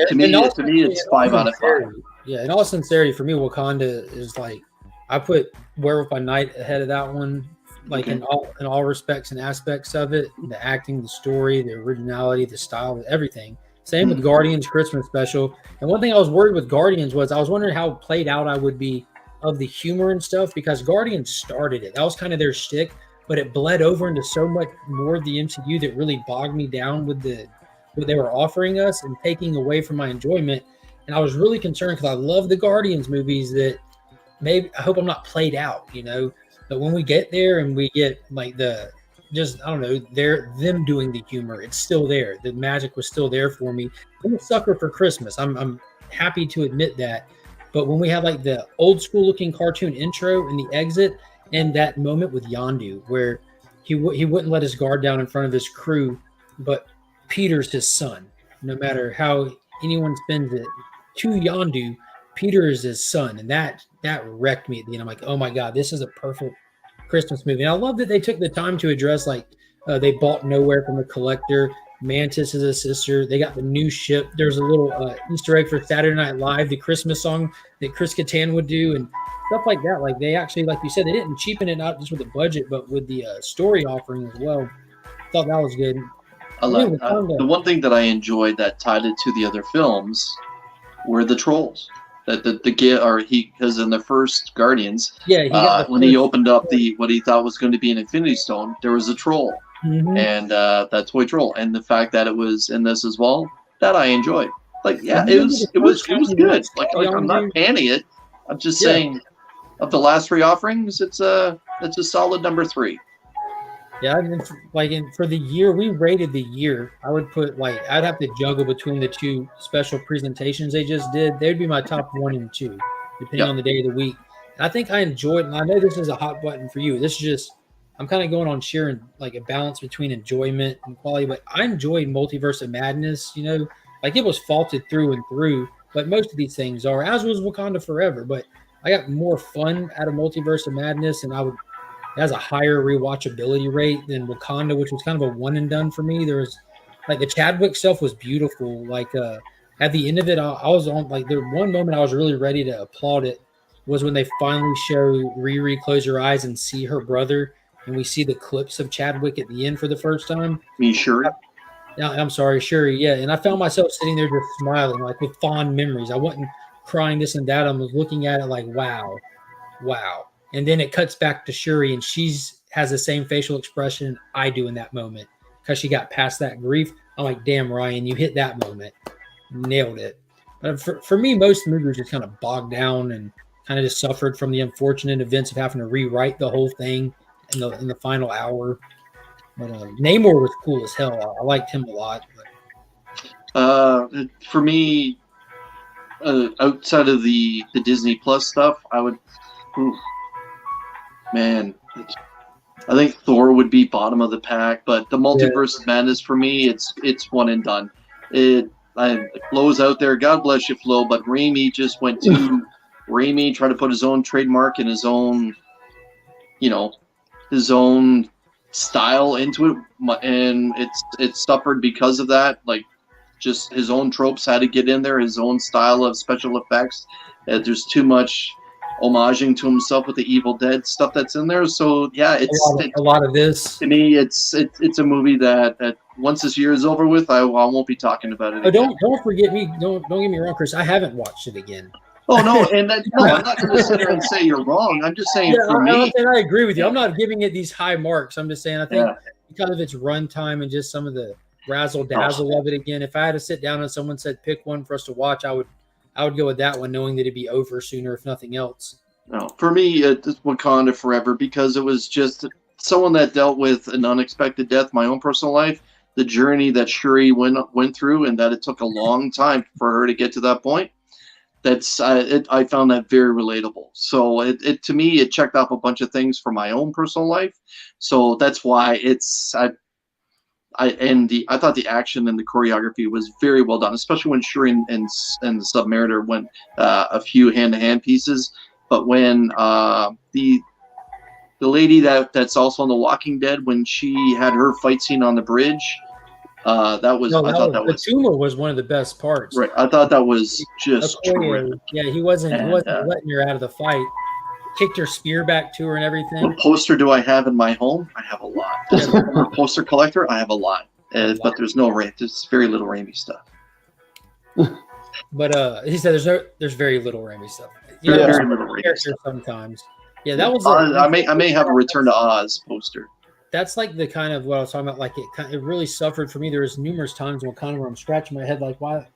To me, it's 5 out of 5. Yeah, in all sincerity, for me, Wakanda is like, I put Werewolf by Night ahead of that one, like in all respects and aspects of it. The acting, the story, the originality, the style, everything. Same with Guardians Christmas special. And one thing I was worried with Guardians was I was wondering how played out I would be of the humor and stuff, because Guardians started it. That was kind of their shtick, but it bled over into so much more of the MCU that really bogged me down with what they were offering us and taking away from my enjoyment. And I was really concerned because I love the Guardians movies that maybe I hope I'm not played out, But when we get there and we get like I don't know, them doing the humor, it's still there. The magic was still there for me. I'm a sucker for Christmas. I'm happy to admit that. But when we have like the old school looking cartoon intro and the exit, and that moment with Yondu where he wouldn't let his guard down in front of his crew, but Peter's his son. No matter how anyone spins it, to Yondu, Peter is his son, and that wrecked me at the end. I'm like, oh my God, this is a perfect Christmas movie. And I love that they took the time to address they bought Nowhere from the Collector. Mantis is a sister. They got the new ship. There's a little Easter egg for Saturday Night Live, the Christmas song that Chris Kattan would do, and stuff like that. Like they actually, like you said, they didn't cheapen it, not just with the budget, but with the story offering as well. Thought that was good. The one thing that I enjoyed that tied it to the other films were the trolls. Because in the first Guardians, when he opened up what he thought was going to be an Infinity Stone, there was a troll, and that toy troll, and the fact that it was in this as well, that I enjoyed. Like, it was good. Like I'm not panning it. I'm just saying, of the last 3 offerings, it's a solid number 3. Yeah, I mean, for the year, we rated the year. I would put I'd have to juggle between the 2 special presentations they just did. They'd be my top 1 and 2, depending on the day of the week. And I think I enjoyed, and I know this is a hot button for you. This is just, I'm kind of going on sharing a balance between enjoyment and quality, but I enjoyed Multiverse of Madness. It was faulted through and through, but most of these things are, as was Wakanda Forever. But I got more fun out of Multiverse of Madness, and it has a higher rewatchability rate than Wakanda, which was kind of a one and done for me. There was the Chadwick stuff was beautiful. At the end of it, I was on the one moment I was really ready to applaud it was when they finally show Riri close her eyes and see her brother, and we see the clips of Chadwick at the end for the first time. Me, Shuri? Yeah, I'm sorry, Shuri. Yeah, and I found myself sitting there just smiling, with fond memories. I wasn't crying this and that. I was looking at it wow. And then it cuts back to Shuri, and has the same facial expression I do in that moment because she got past that grief. I'm like, damn, Ryan, you hit that moment. Nailed it. But for me, most movies just kind of bogged down and kind of just suffered from the unfortunate events of having to rewrite the whole thing in the final hour. But Namor was cool as hell. I liked him a lot. For me, outside of the Disney Plus stuff, I would... Man, I think Thor would be bottom of the pack, but the Multiverse of Madness for me, it's one and done. Flo's out there. God bless you, Flo, but Raimi just went to Raimi, tried to put his own trademark and his own style into it, and it suffered because of that. Just his own tropes had to get in there, his own style of special effects. There's too much homaging to himself with the Evil Dead stuff that's in there. So it's a lot of this. To me, it's a movie that once this year is over with, I won't be talking about it. Don't forget me. Don't get me wrong, Chris. I haven't watched it again. Oh no, and I'm not going to sit there and say you're wrong. I'm just saying for me. I agree with you. I'm not giving it these high marks. I'm just saying I think because of its runtime and just some of the razzle dazzle of it again. If I had to sit down and someone said pick one for us to watch, I would go with that one, knowing that it'd be over sooner, if nothing else. No, for me, it's Wakanda Forever because it was just someone that dealt with an unexpected death. My own personal life, the journey that Shuri went through, and that it took a long time for her to get to that point. I found that very relatable. So it to me, it checked off a bunch of things for my own personal life. So that's why I thought the action and the choreography was very well done, especially when Shuri and the Submariner went a few hand-to-hand pieces. But when the lady that's also on The Walking Dead, when she had her fight scene on the bridge, I thought that was the tumor was one of the best parts. Right, I thought that was just terrific. Yeah, he wasn't letting her out of the fight. Kicked her spear back to her and everything. What poster do I have in my home? I have a lot. As a poster collector, I have a lot. But there's very little Raimi stuff. But he said there's very little Raimi stuff. Very little Raimi stuff. Sometimes. Yeah, that was. I may have a Return to Oz poster. That's like the kind of what I was talking about. Like it really suffered for me. There was numerous times where I'm scratching my head, like why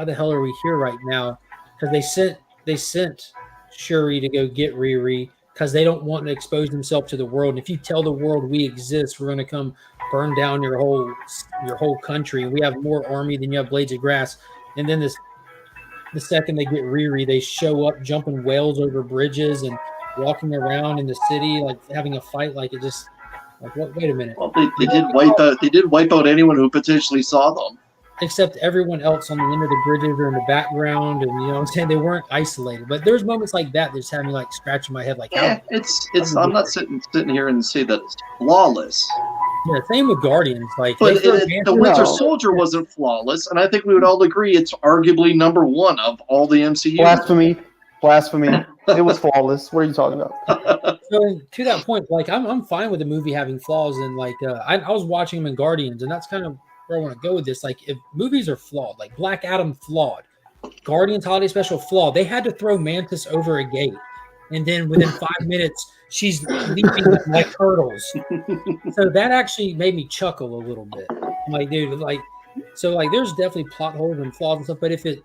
the hell are we here right now? Because they sent Shuri to go get Riri because they don't want to expose themselves to the world. And if you tell the world we exist, we're going to come burn down your whole country. And we have more army than you have blades of grass. And then the second they get Riri, they show up jumping whales over bridges and walking around in the city, like having a fight. Like it just like what? Wait a minute. Well, they did wipe out anyone who potentially saw them. Except everyone else on the end of the bridges or in the background, and you know what I'm saying, they weren't isolated. But there's moments like that just had me like scratching my head, like I'm not sitting here and say that it's flawless. Yeah, same with Guardians. Like, but the Winter Soldier wasn't flawless, and I think we would all agree it's arguably number one of all the MCU. Blasphemy! It was flawless. What are you talking about? So to that point, like I'm fine with the movie having flaws, and like I was watching them in Guardians, and that's kind of where I want to go with this. Like if movies are flawed, like Black Adam flawed, Guardians Holiday Special flawed, they had to throw Mantis over a gate, and then within 5 minutes she's leaping like hurdles. So that actually made me chuckle a little bit. I'm like, dude, like so like there's definitely plot holes and flaws and stuff, but if it's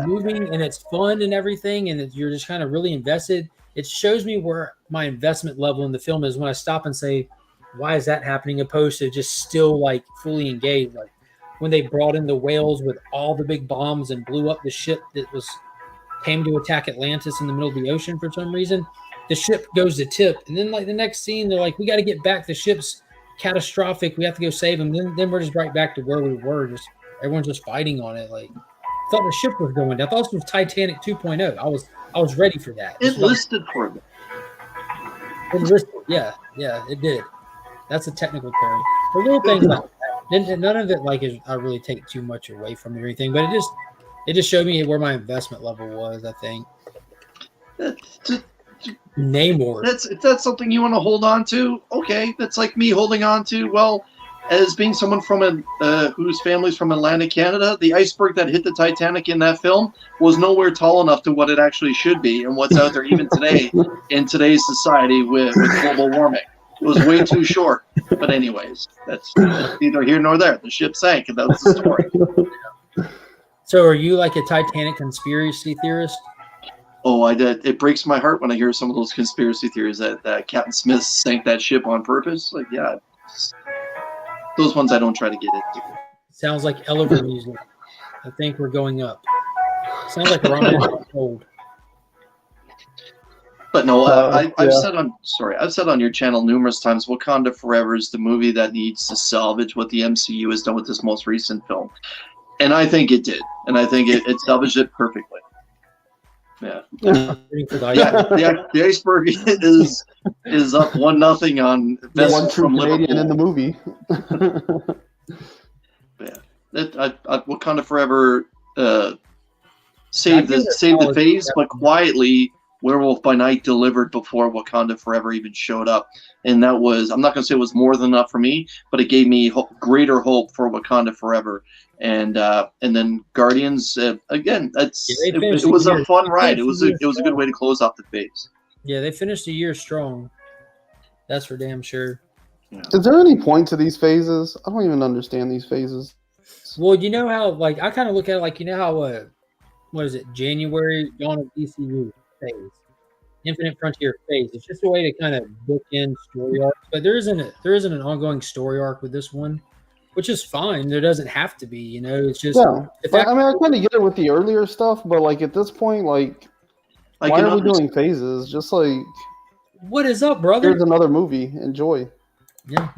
moving and it's fun and everything, and you're just kind of really invested, it shows me where my investment level in the film is when I stop and say, why is that happening, opposed to just still like fully engaged. Like when they brought in the whales with all the big bombs and blew up the ship that came to attack Atlantis in the middle of the ocean for some reason, the ship goes to tip, and then like the next scene they're like, we got to get back, the ship's catastrophic, we have to go save them. Then we're just right back to where we were, just everyone's just fighting on it. Like I thought the ship was going down. I thought this was Titanic 2.0. I was ready for that. It listed for me. It listed, yeah, it did. That's a technical term. The little things like that. None of it like I really take too much away from it or anything, but it just showed me where my investment level was, I think. Namor. If that's something you want to hold on to, okay. That's like me holding on to, well, as being someone from whose family's from Atlantic Canada, the iceberg that hit the Titanic in that film was nowhere tall enough to what it actually should be and what's out there even today in today's society with global warming. It was way too short. But anyways, that's neither here nor there. The ship sank, and that was the story. So are you like a Titanic conspiracy theorist? Oh, I did. It breaks my heart when I hear some of those conspiracy theories that Captain Smith sank that ship on purpose. Like, yeah, those ones I don't try to get into. Sounds like elevator music. I think we're going up. Sounds like we're on hold. But no, I've said on your channel numerous times, Wakanda Forever is the movie that needs to salvage what the MCU has done with this most recent film, and I think it did, and I think it salvaged it perfectly. Yeah, the iceberg is up 1-0 on the one true Canadian in the movie. Yeah, Wakanda Forever saved the phase, but quietly. Werewolf by Night delivered before Wakanda Forever even showed up, and that was, I'm not going to say it was more than enough for me, but it gave me greater hope for Wakanda Forever, and then Guardians again. It was a fun ride. It was a good way to close off the phase. Yeah, they finished the year strong. That's for damn sure. Yeah. Is there any point to these phases? I don't even understand these phases. Well, you know how like I kind of look at it like, you know how what is it, January dawn of DCU phase. Infinite Frontier phase. It's just a way to kind of bookend story arcs, but there isn't an ongoing story arc with this one, which is fine. There doesn't have to be, you know. It's just I kind of get it with the earlier stuff, but like at this point, like why are we doing phases? Just like, what is up, brother? Here's another movie. Enjoy. Yeah.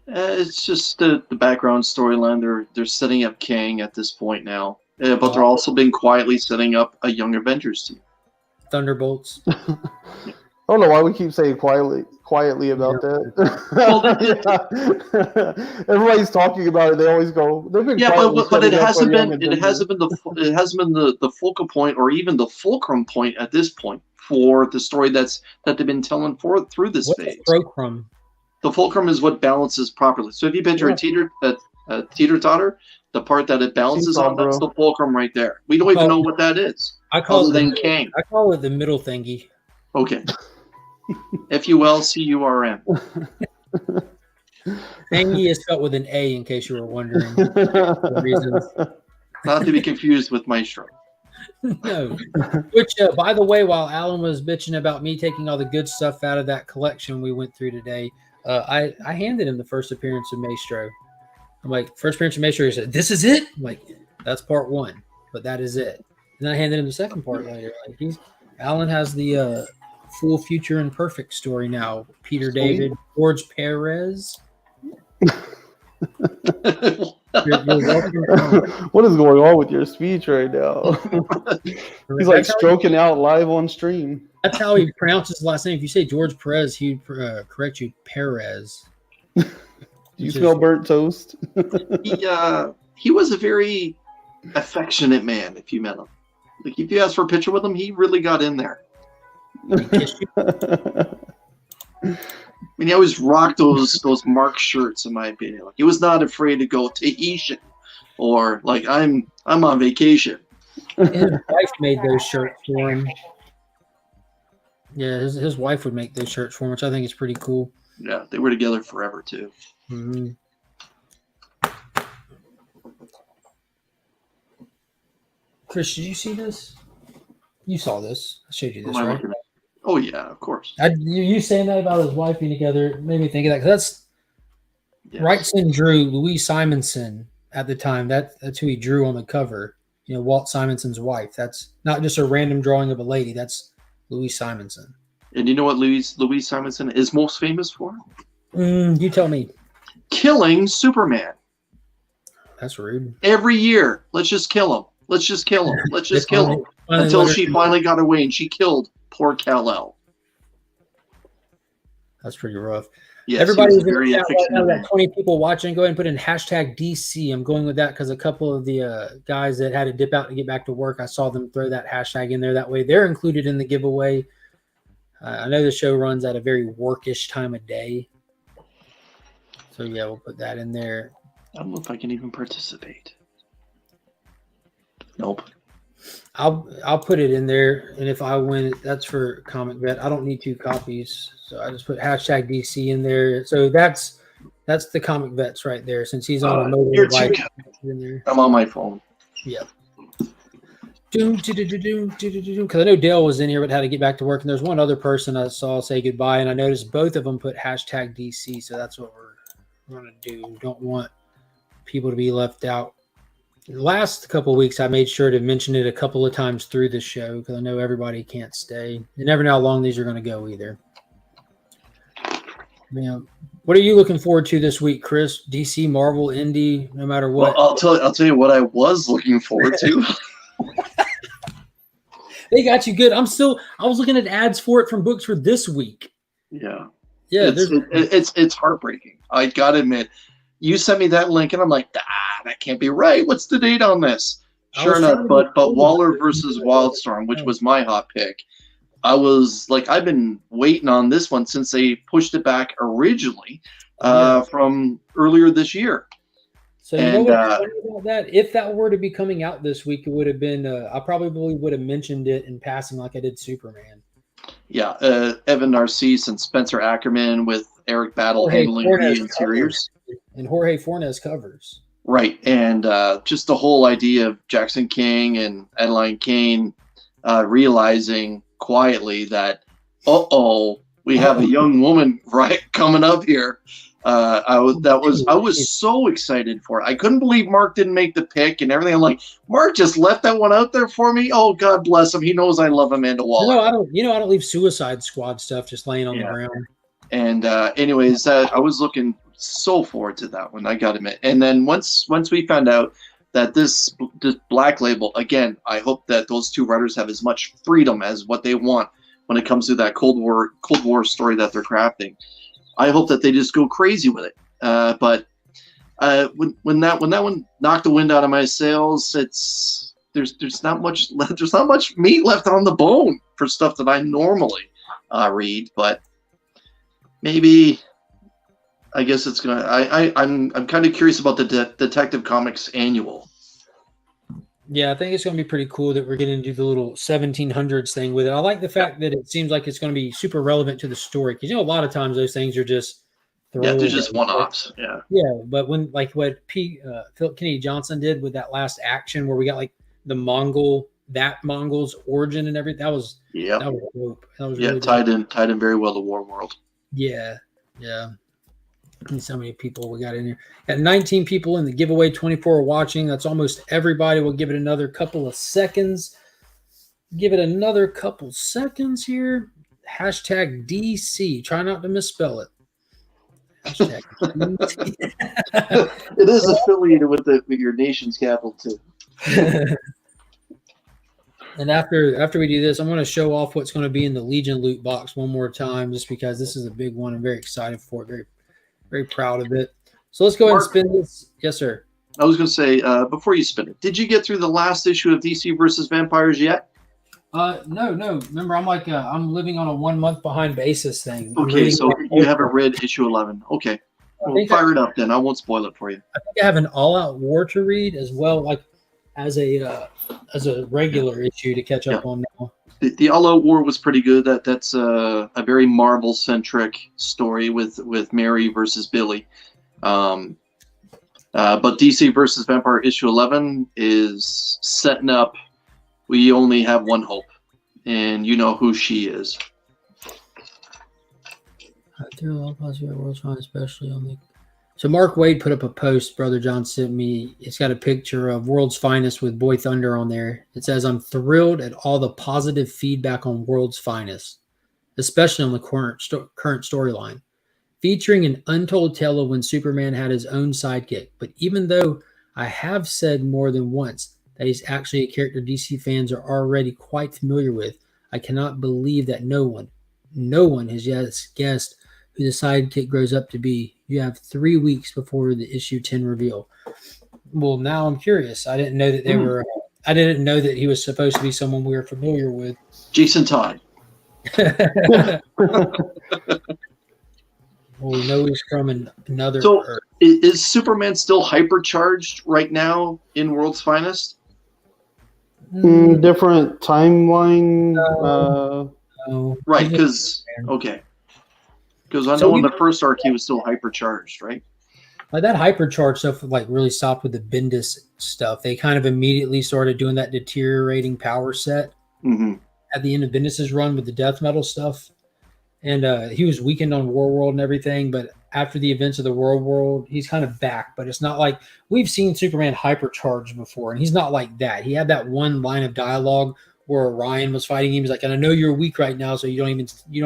It's just the background storyline. They're setting up Kang at this point now, but they're also been quietly setting up a Young Avengers team. Thunderbolts. I don't know why we keep saying quietly about that. Everybody's talking about it. They always go. But it hasn't been the focal point or even the fulcrum point at this point for the story that they've been telling through this phase. Fulcrum? The fulcrum is what balances properly. So if you picture a teeter-totter, the part that it balances on, that's the fulcrum right there. We don't even know what that is. I call Kang. I call it the middle thingy. Okay. FULCURM. Thingy is spelled with an A, in case you were wondering. The reasons. Not to be confused with Maestro. No. Which, by the way, while Alan was bitching about me taking all the good stuff out of that collection we went through today, I handed him the first appearance of Maestro. I'm like, first appearance of Maestro. He said, "This is it." I'm like, that's part one, but that is it. And then I handed him the second part later. Like Alan has the full future and perfect story now. Peter David, George Perez. What is going on with your speech right now? He's like stroking out live on stream. That's how he pronounces his last name. If you say George Perez, he'd correct you Perez. Do you smell burnt toast? He was a very affectionate man. If you met him, like if you asked for a picture with him, he really got in there. I mean, he always rocked those Mark shirts, in my opinion. Like, he was not afraid to go Tahitian or like I'm on vacation. His wife made those shirts for him. Yeah, his wife would make those shirts for him, which I think is pretty cool. Yeah, they were together forever too. Mm-hmm. Chris, did you see this? You saw this. I showed you this, right? Oh yeah, of course. You saying that about his wife being together made me think of that. That's Wrightson drew Louise Simonson at the time. That's who he drew on the cover. You know, Walt Simonson's wife. That's not just a random drawing of a lady. That's Louise Simonson. And you know what Louise Simonson is most famous for? You tell me. Killing Superman. That's rude. Every year, let's just kill him. Let's just kill him. Let's just kill him. Until she finally got away and she killed poor Kal-El. That's pretty rough. Yes, everybody's very affectionate. Right now, 20 people watching. Go ahead and put in hashtag DC. I'm going with that because a couple of the guys that had to dip out to get back to work, I saw them throw that hashtag in there. That way they're included in the giveaway. I know the show runs at a very workish time of day. So, yeah, we'll put that in there. I don't know if I can even participate. Nope. I'll put it in there, and if I win, that's for Comic Vet. I don't need 2 copies, so I just put hashtag DC in there. So that's the Comic Vets right there, since he's on a mobile device. I'm on my phone. Yep. Because I know Dale was in here but had to get back to work, and there's one other person I saw say goodbye, and I noticed both of them put hashtag DC, so that's what we're going to do. Don't want people to be left out. The last couple of weeks, I made sure to mention it a couple of times through the show because I know everybody can't stay. You never know how long these are going to go either. Man, what are you looking forward to this week, Chris? DC, Marvel, Indie, no matter what. Well, I'll tell you what I was looking forward to. They got you good. I was looking at ads for it from books for this week. Yeah. Yeah. It's heartbreaking. I gotta admit. You sent me that link, and I'm like, that can't be right. What's the date on this? Sure enough, but Waller versus Wildstorm, which was my hot pick. I was like, I've been waiting on this one since they pushed it back originally from earlier this year. So you know what's funny about that? If that were to be coming out this week, it would have been. I probably would have mentioned it in passing, like I did Superman. Yeah, Evan Narcisse and Spencer Ackerman with Eric Battle handling the interiors. And Jorge Fornes covers. Right. And just the whole idea of Jackson King and Adeline Kane realizing quietly that We have a young woman coming up here. I was so excited for it. I couldn't believe Mark didn't make the pick and everything. I'm like, Mark just left that one out there for me. Oh, God bless him. He knows I love Amanda Waller. No, I don't. I don't leave Suicide Squad stuff just laying on the ground. And anyways, I was looking so forward to that one. I got to admit. And then once we found out that this Black Label, again, I hope that those two writers have as much freedom as what they want when it comes to that Cold War story that they're crafting. I hope that they just go crazy with it. But when that one knocked the wind out of my sails, there's not much meat left on the bone for stuff that I normally read. But maybe I guess it's gonna. I'm kind of curious about the Detective Comics annual. Yeah, I think it's going to be pretty cool that we're getting to do the little 1700s thing with it. I like the fact that it seems like it's going to be super relevant to the story because a lot of times those things are just they're just one-offs. Yeah, but when like what Philip Kennedy Johnson did with that last action where we got like the Mongol's origin and everything, that was dope. That was really tied in very well to War World. Yeah. And so many people we got in here. Got 19 people in the giveaway, 24 are watching. That's almost everybody. We'll give it another couple of seconds. Give it another couple seconds here. Hashtag DC. Try not to misspell it. Hashtag DC. It is affiliated with your nation's capital too. And after we do this, I'm going to show off what's going to be in the Legion loot box one more time, just because this is a big one. I'm very excited for it. Very, very proud of it. So let's go ahead and spin this. Yes, sir. I was going to say, before you spin it, did you get through the last issue of DC versus Vampires yet? No. Remember, I'm living on a 1 month behind basis thing. Okay, so you haven't read issue 11. Okay, well, fire it up then. I won't spoil it for you. I think I have an all-out war to read as well, like as a regular issue to catch up on now. The all-out war was pretty good. That's a very Marvel-centric story with Mary versus Billy. But DC versus Vampire issue 11 is setting up. We only have one hope, and you know who she is. Especially on the. So Mark Wade put up a post. Brother John sent me. It's got a picture of World's Finest with Boy Thunder on there. It says, "I'm thrilled at all the positive feedback on World's Finest, especially on the current storyline, featuring an untold tale of when Superman had his own sidekick. But even though I have said more than once that he's actually a character DC fans are already quite familiar with, I cannot believe that no one has yet guessed who the sidekick grows up to be. You have 3 weeks before the issue 10 reveal." Well, now I'm curious. I didn't know that they were. I didn't know that he was supposed to be someone we were familiar with. Jason Todd. Well, we know he's from another. So, is Superman still hypercharged right now in World's Finest? Different timeline. No. Right, because because I know in the first arc he was still hypercharged, right? Like that hypercharge stuff, like really stopped with the Bendis stuff. They kind of immediately started doing that deteriorating power set at the end of Bendis's run with the death metal stuff, and he was weakened on War World and everything. But after the events of the World, he's kind of back. But it's not like we've seen Superman hypercharged before, and he's not like that. He had that one line of dialogue where Orion was fighting him. He's like, "And I know you're weak right now, so you don't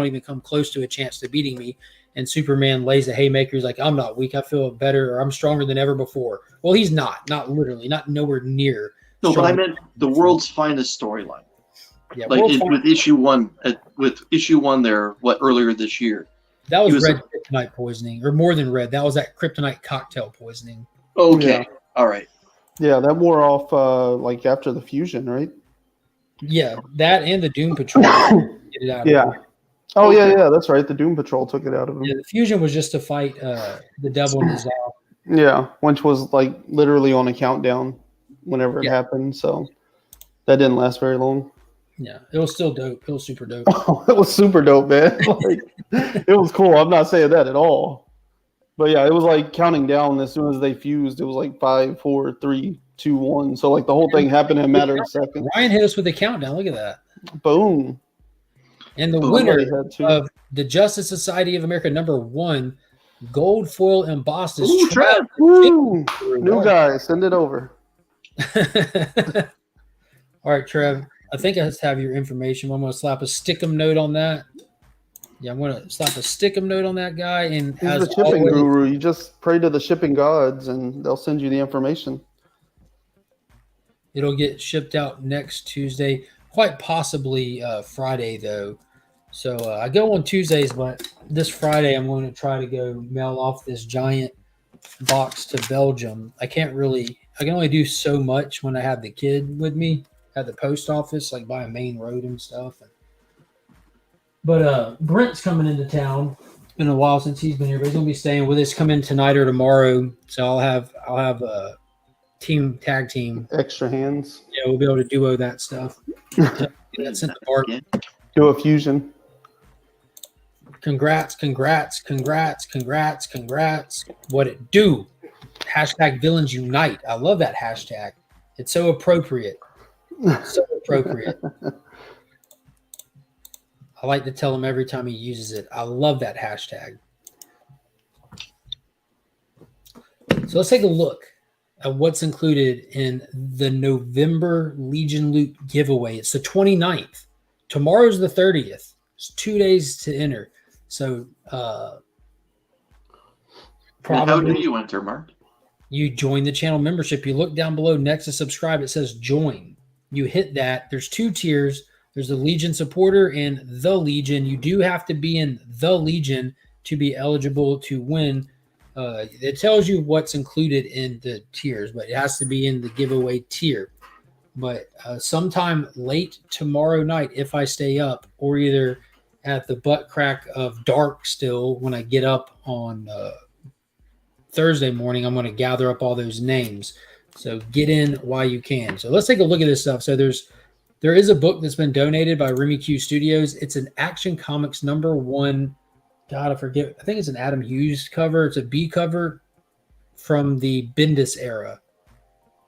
even come close to a chance to beating me." And Superman lays the haymaker. He's like, "I'm not weak. I feel better, or I'm stronger than ever before." Well, he's not literally, not nowhere near. No, but I meant the World's Finest storyline. Yeah, like with issue 1, there, earlier this year. That was red kryptonite poisoning, or more than red. That was that kryptonite cocktail poisoning. Okay, yeah. All right. Yeah, that wore off like after the fusion, right? Yeah, that and the Doom Patrol. Get it out of him. Oh, yeah, that's right. The Doom Patrol took it out of him. Yeah, the fusion was just to fight the devil in his eye. Yeah, which was like literally on a countdown whenever it happened. So that didn't last very long. Yeah, it was still dope. It was super dope. Oh, it was super dope, man. Like, it was cool. I'm not saying that at all. But yeah, it was like counting down as soon as they fused. It was like 5, 4, 3, 2, 1. So like the whole thing happened in a matter of seconds. Ryan hit us with the countdown. Look at that. Boom. And the Boom. winner Somebody had to. of the Justice Society of America #1 gold foil embossed is Ooh, Trev. Woo! New guy, send it over. All right, Trev. I think I just have your information. I'm going to slap a stick'em note on that. Yeah, I'm going to slap a stick'em note on that guy. And He's as the shipping always, guru. You just pray to the shipping gods, and they'll send you the information. it'll get shipped out next Tuesday, quite possibly Friday, though. So I go on Tuesdays, but this Friday I'm going to try to go mail off this giant box to Belgium. I can only do so much when I have the kid with me at the post office, like by a main road and stuff. But Brent's coming into town. It's been a while since he's been here, but he's gonna be staying with us. Come in tonight or tomorrow. So I'll have a tag team. Extra hands. Yeah, we'll be able to duo that stuff. So that's in the bar. Do a fusion. Congrats. What it do? Hashtag Villains Unite. I love that hashtag. It's so appropriate. So appropriate. I like to tell him every time he uses it. I love that hashtag. So let's take a look at what's included in the November Legion Loot giveaway. It's the 29th. Tomorrow's the 30th. It's 2 days to enter. So probably. How do you enter, Mark? You join the channel membership. You look down below next to subscribe. It says join. You hit that. There's 2 tiers. There's the Legion supporter and the Legion. You do have to be in the Legion to be eligible to win. It tells you what's included in the tiers, but it has to be in the giveaway tier. But sometime late tomorrow night, if I stay up, or either at the butt crack of dark still when I get up on Thursday morning, I'm going to gather up all those names. So get in while you can. So let's take a look at this stuff. So there is a book that's been donated by Remy Q Studios. It's an Action Comics #1. God, I forget. I think it's an Adam Hughes cover. It's a B cover from the Bendis era.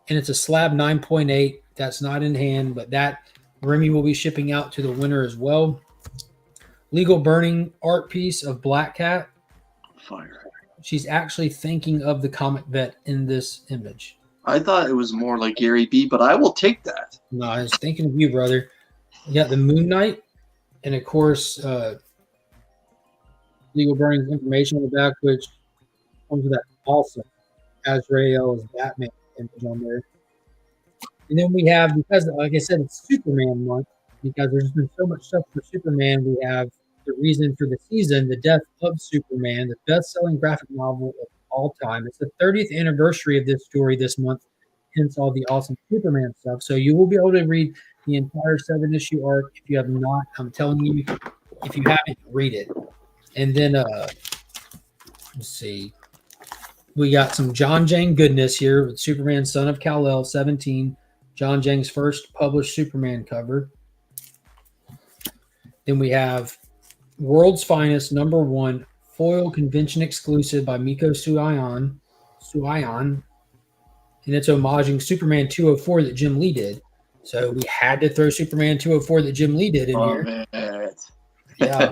And it's a slab 9.8. That's not in hand, but that Remy will be shipping out to the winner as well. Legal Burning art piece of Black Cat. Fire. She's actually thinking of the comic vet in this image. I thought it was more like Gary B, but I will take that. No, I was thinking of you, brother. You got the Moon Knight, and of course, Legal Burning's information on the back, which comes with that awesome Azrael's Batman image on there. And then we have, because like I said, it's Superman month, because there's been so much stuff for Superman, we have the reason for the season, The Death of Superman, the best-selling graphic novel of all time. It's the 30th anniversary of this story this month, hence all the awesome Superman stuff. So you will be able to read the entire 7-issue arc. If you have not, I'm telling you, if you haven't, read it. And then, let's see, we got some John Jang goodness here with Superman, Son of Kal-El, 17, John Jang's first published Superman cover. Then we have World's Finest #1 foil convention exclusive by Miko Suayan, and it's homaging Superman 204 that Jim Lee did. So we had to throw Superman 204 that Jim Lee did in here. Yeah.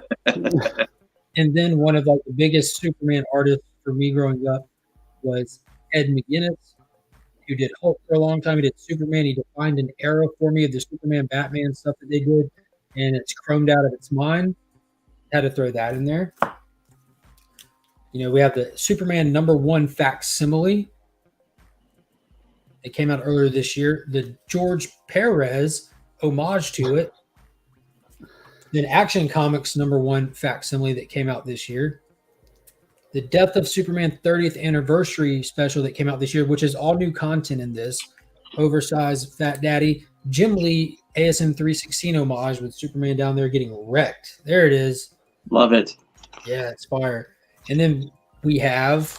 And then one of like the biggest Superman artists for me growing up was Ed McGuinness, who did Hulk for a long time. He did Superman. He defined an era for me of the Superman Batman stuff that they did, and it's chromed out of its mind. Had to throw that in there. You know, we have the Superman #1 facsimile. It came out earlier this year. The George Perez homage to it. Then Action Comics #1 facsimile that came out this year. The Death of Superman 30th anniversary special that came out this year, which is all new content in this. Oversized Fat Daddy. Jim Lee ASM 316 homage with Superman down there getting wrecked. There it is. Love it. Yeah, it's fire. And then we have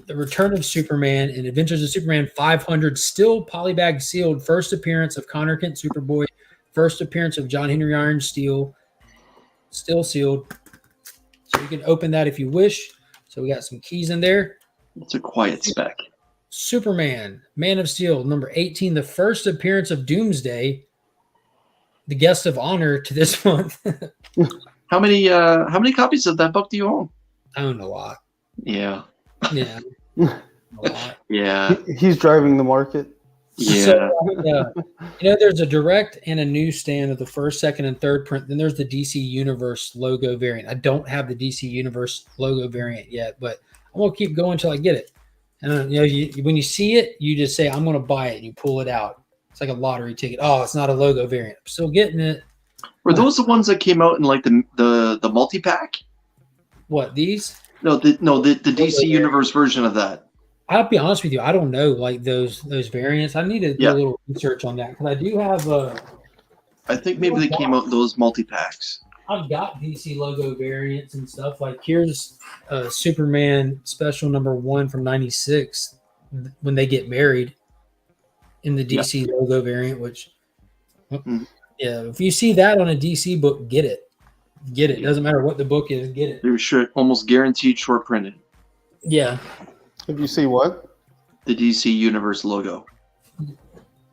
The Return of Superman and Adventures of Superman 500, still polybag sealed. First appearance of Connor Kent Superboy. First appearance of John Henry Iron Steel. Still sealed. So you can open that if you wish. So we got some keys in there. It's a quiet spec. Superman, Man of Steel, #18, the first appearance of Doomsday. the guest of honor to this month. How many copies of that book do you own? I own a lot. Yeah. Yeah. A lot. Yeah. He's driving the market. Yeah. So, there's a direct and a newsstand of the first, second, and third print. Then there's the DC Universe logo variant. I don't have the DC Universe logo variant yet, but I'm gonna keep going until I get it. And when you see it, you just say, "I'm gonna buy it," and you pull it out. It's like a lottery ticket. Oh, it's not a logo variant. I'm still getting it. Were those the ones that came out in like the multi-pack? What, these? No, the DC Universe version of that. I'll be honest with you. I don't know like those variants. I need to do a little research on that because I do have I think maybe they came out in those multi-packs. I've got DC logo variants and stuff. Like here's Superman special number 1 from '96 when they get married in the DC logo variant. Which, if you see that on a DC book, get it. Get it. Doesn't matter what the book is. Get it. They're almost guaranteed short printed. Yeah. If you see what? The DC Universe logo.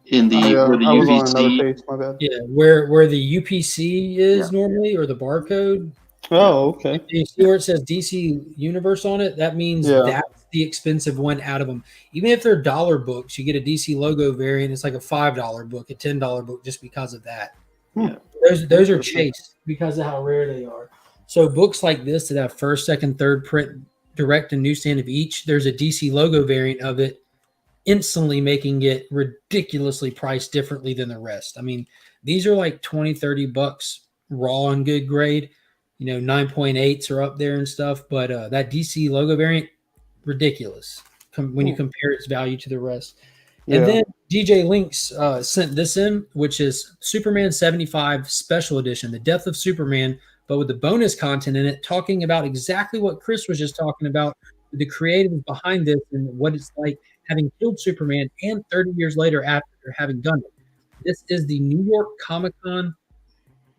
In the where the I was on another UPC. page, my bad. Yeah, where the UPC is normally, or the barcode. Oh, okay. You see where it says DC Universe on it? That means that's the expensive one out of them. Even if they're dollar books, you get a DC logo variant. It's like a $5 book, a $10 book, just because of that. Yeah. Those are chased because of how rare they are. So books like this that have first, second, third print, direct and newsstand of each, there's a DC logo variant of it, instantly making it ridiculously priced differently than the rest. I mean, these are like $20-$30 raw and good grade. 9.8s are up there and stuff, but that DC logo variant, ridiculous when you compare its value to the rest. And then DJ Links sent this in, which is Superman 75 Special Edition, The Death of Superman, but with the bonus content in it, talking about exactly what Chris was just talking about, the creative behind this and what it's like having killed Superman and 30 years later after having done it. This is the New York Comic-Con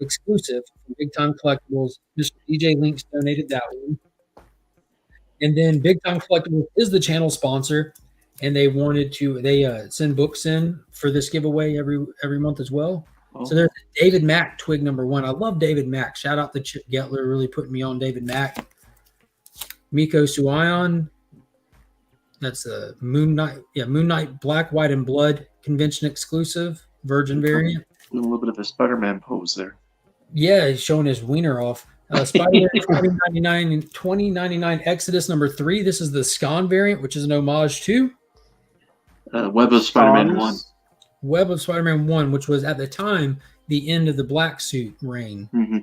exclusive from Big Time Collectibles. Mr. DJ Links donated that one. And then Big Time Collectibles is the channel sponsor, and they send books in for this giveaway every month as well. Oh. So there's David Mack twig number 1. I love David Mack. Shout out to Chip Getler, really putting me on David Mack. Miko Suion. That's a Moon Knight Black, White, and Blood convention exclusive Virgin variant. A little bit of a Spider-Man pose there. Yeah, he's showing his wiener off. Spider-Man 2099 Exodus number 3. This is the Scon variant, which is an homage to Web of Spider-Man 1. Web of Spider-Man 1, which was at the time the end of the black suit reign. Mm-hmm.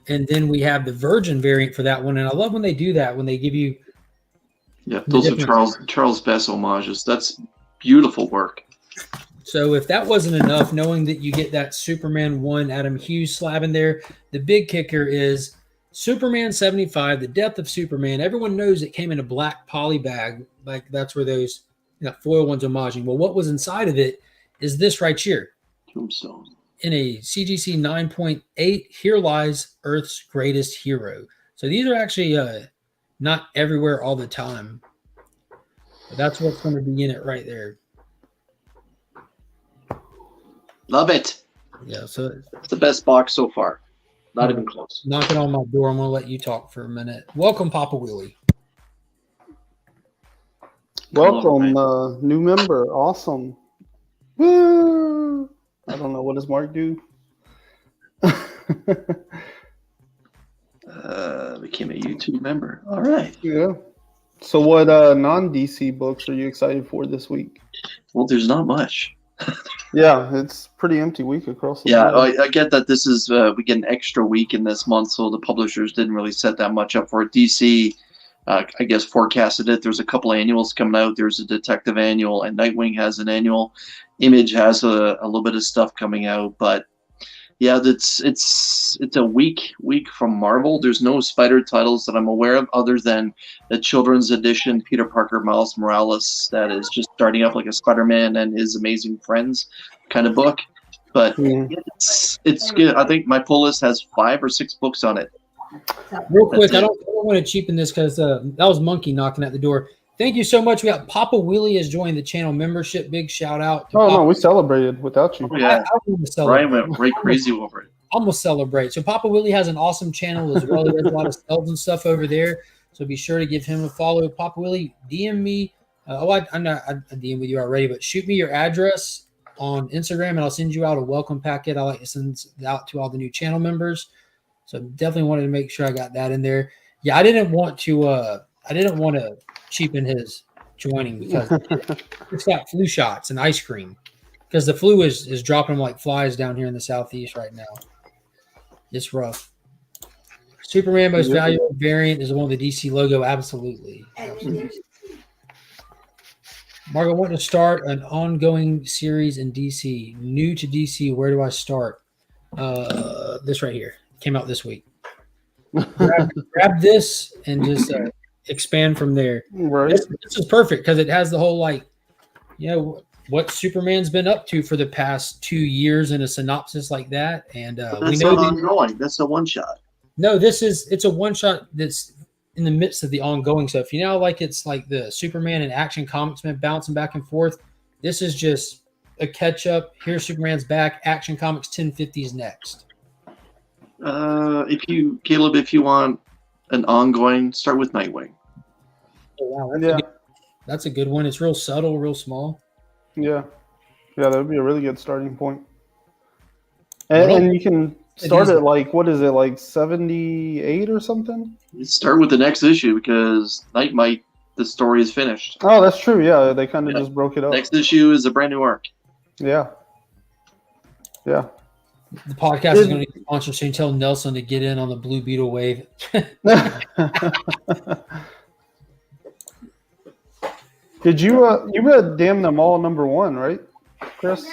And then we have the Virgin variant for that one. And I love when they do that, when they give you. Yeah, those are Charles Bess homages. That's beautiful work. So if that wasn't enough, knowing that you get that Superman 1 Adam Hughes slab in there, the big kicker is Superman 75, The Death of Superman. Everyone knows it came in a black poly bag. Like that's where those foil ones homaging. Well, what was inside of it is this right here. Tombstone. In a CGC 9.8, here lies Earth's greatest hero. So these are actually not everywhere all the time. But that's what's going to be in it right there. Love it. Yeah, so it's the best box so far. Not even close. Knocking on my door. I'm going to let you talk for a minute. Welcome, Papa Wheelie. Welcome, new member. Awesome. Woo! I don't know. What does Mark do? Became a YouTube member. All right. Yeah. So what non-DC books are you excited for this week? Well, there's not much. Yeah, it's pretty empty week across the board. I get that this is we get an extra week in this month, so the publishers didn't really set that much up for it. DC, I guess, forecasted it. There's a couple annuals coming out. There's a Detective annual, and Nightwing has an annual. Image has a little bit of stuff coming out, but yeah, it's a week from Marvel. There's no Spider titles that I'm aware of other than the children's edition Peter Parker Miles Morales that is just starting up like a Spider-Man and His Amazing Friends kind of book. But it's good. I think my pull list has 5 or 6 books on it. Real quick, I don't want to cheapen this because that was Monkey knocking at the door. Thank you so much. We got Papa Willie has joined the channel membership. Big shout out. Oh, no, we celebrated without you. Oh, yeah. I want to celebrate. Ryan went right crazy over it. I'm gonna celebrate. So Papa Willie has an awesome channel as well. He has a lot of sells and stuff over there. So be sure to give him a follow. Papa Willie, DM me. I DM with you already, but shoot me your address on Instagram and I'll send you out a welcome packet. I like to send out to all the new channel members. So definitely wanted to make sure I got that in there. Yeah, I didn't want to cheapen his joining because it's got flu shots and ice cream because the flu is dropping like flies down here in the southeast right now. It's rough. Superman most valuable variant is the one with the DC logo. Absolutely. Margo, I want to start an ongoing series in DC. New to DC, where do I start? This right here. Came out this week. Grab this and just expand from there. Right. This is perfect because it has the whole what Superman's been up to for the past 2 years in a synopsis like that. And we know ongoing. That's a one shot. No, it's a one shot that's in the midst of the ongoing stuff. You know, it's like the Superman and Action Comics been bouncing back and forth. This is just a catch up. Here's Superman's back. Action Comics 1050s next. If you want an ongoing, start with Nightwing. Oh, wow, that's a good one. It's real subtle, real small. Yeah, that would be a really good starting point. And you can start at what is it, like 78 or something? Start with the next issue because the story is finished. Oh, that's true. Yeah, they kind of just broke it up. Next issue is a brand new arc. Yeah. The podcast is going to be sponsored, so you tell Nelson to get in on the Blue Beetle wave. Did you read Damn Them All #1, right, Chris?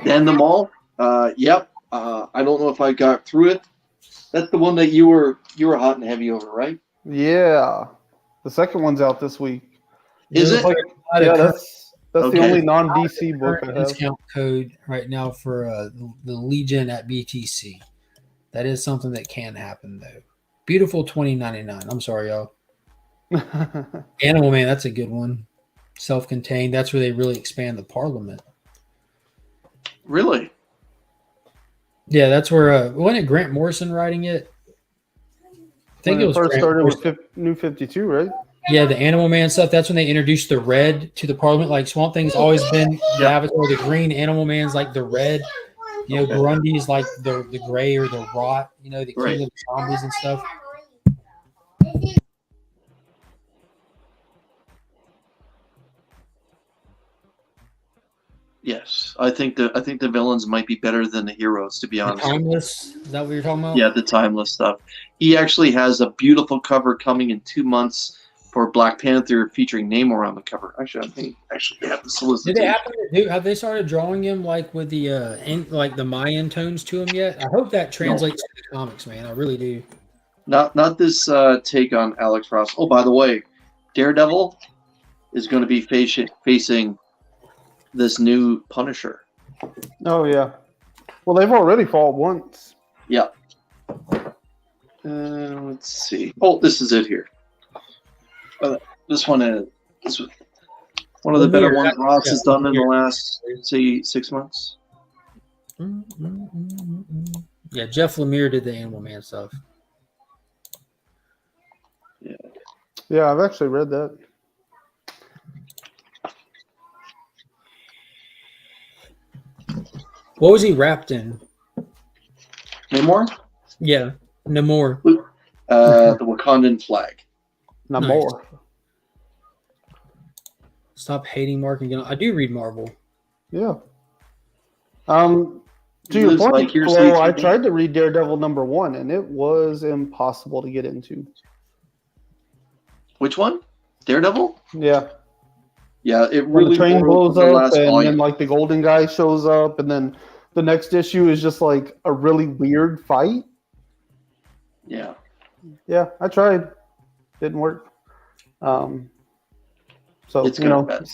Damn Them All? Yep. I don't know if I got through it. That's the one that you were hot and heavy over, right? Yeah. The second one's out this week. Is it? That's the only non-DC book I have. Discount code right now for the Legion at BTC. That is something that can happen though. Beautiful $20.99. I'm sorry, y'all. Animal Man, that's a good one. Self-contained. That's where they really expand the Parliament. Really? Yeah, that's where wasn't it Grant Morrison writing it? I think it was first Grant started Morrison. with New 52, right? Yeah, the Animal Man stuff. That's when they introduced the red to the Parliament. Like Swamp Thing's always been the Avatar. The green, Animal Man's like the red. You know, Grundy's like the gray or the rot. You know, the king of the zombies and stuff. Yes, I think the villains might be better than the heroes, to be honest. Timeless? Is that what you're talking about? Yeah, the timeless stuff. He actually has a beautiful cover coming in 2 months for Black Panther featuring Namor on the cover. Actually, I think they have the solicitation. Did they happen to have they started drawing him like with the like the Mayan tones to him yet? I hope that translates to the comics, man. I really do. Not this take on Alex Ross. Oh, by the way, Daredevil is going to be facing this new Punisher. Oh yeah. Well, they've already fought once. Yeah. Let's see. Oh, this is it here. This one is one of the better ones Ross has done in the last, say, 6 months. Yeah, Jeff Lemire did the Animal Man stuff. Yeah, I've actually read that. What was he wrapped in? Namor? Yeah, Namor. The Wakandan flag. Not Nice. more. Stop hating Mark again. I do read Marvel. Yeah. To your lives point, vicariously Flo, I through tried to read Daredevil #1, and it was impossible to get into. Which one? Daredevil? Yeah. Yeah, it When really the train borrowed blows from the up, last and volume. then like the golden guy shows up, and then the next issue is just like a really weird fight. Yeah. Yeah, I tried. Didn't work. So It's you know, good.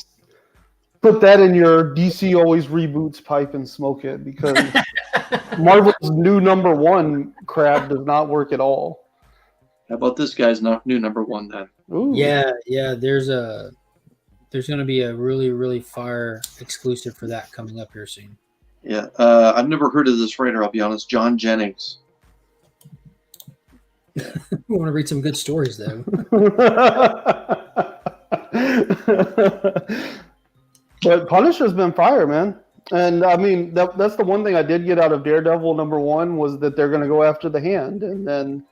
put that in your DC always reboots pipe and smoke it, because Marvel's new #1 crap does not work at all. How about this guy's new #1 then? Ooh. Yeah. There's going to be a really, really fire exclusive for that coming up here soon. Yeah, I've never heard of this writer. I'll be honest, John Jennings. We want to read some good stories, though. But Punisher's been fire, man. And I mean, that's the one thing I did get out of Daredevil #1 was that they're going to go after the Hand. And then,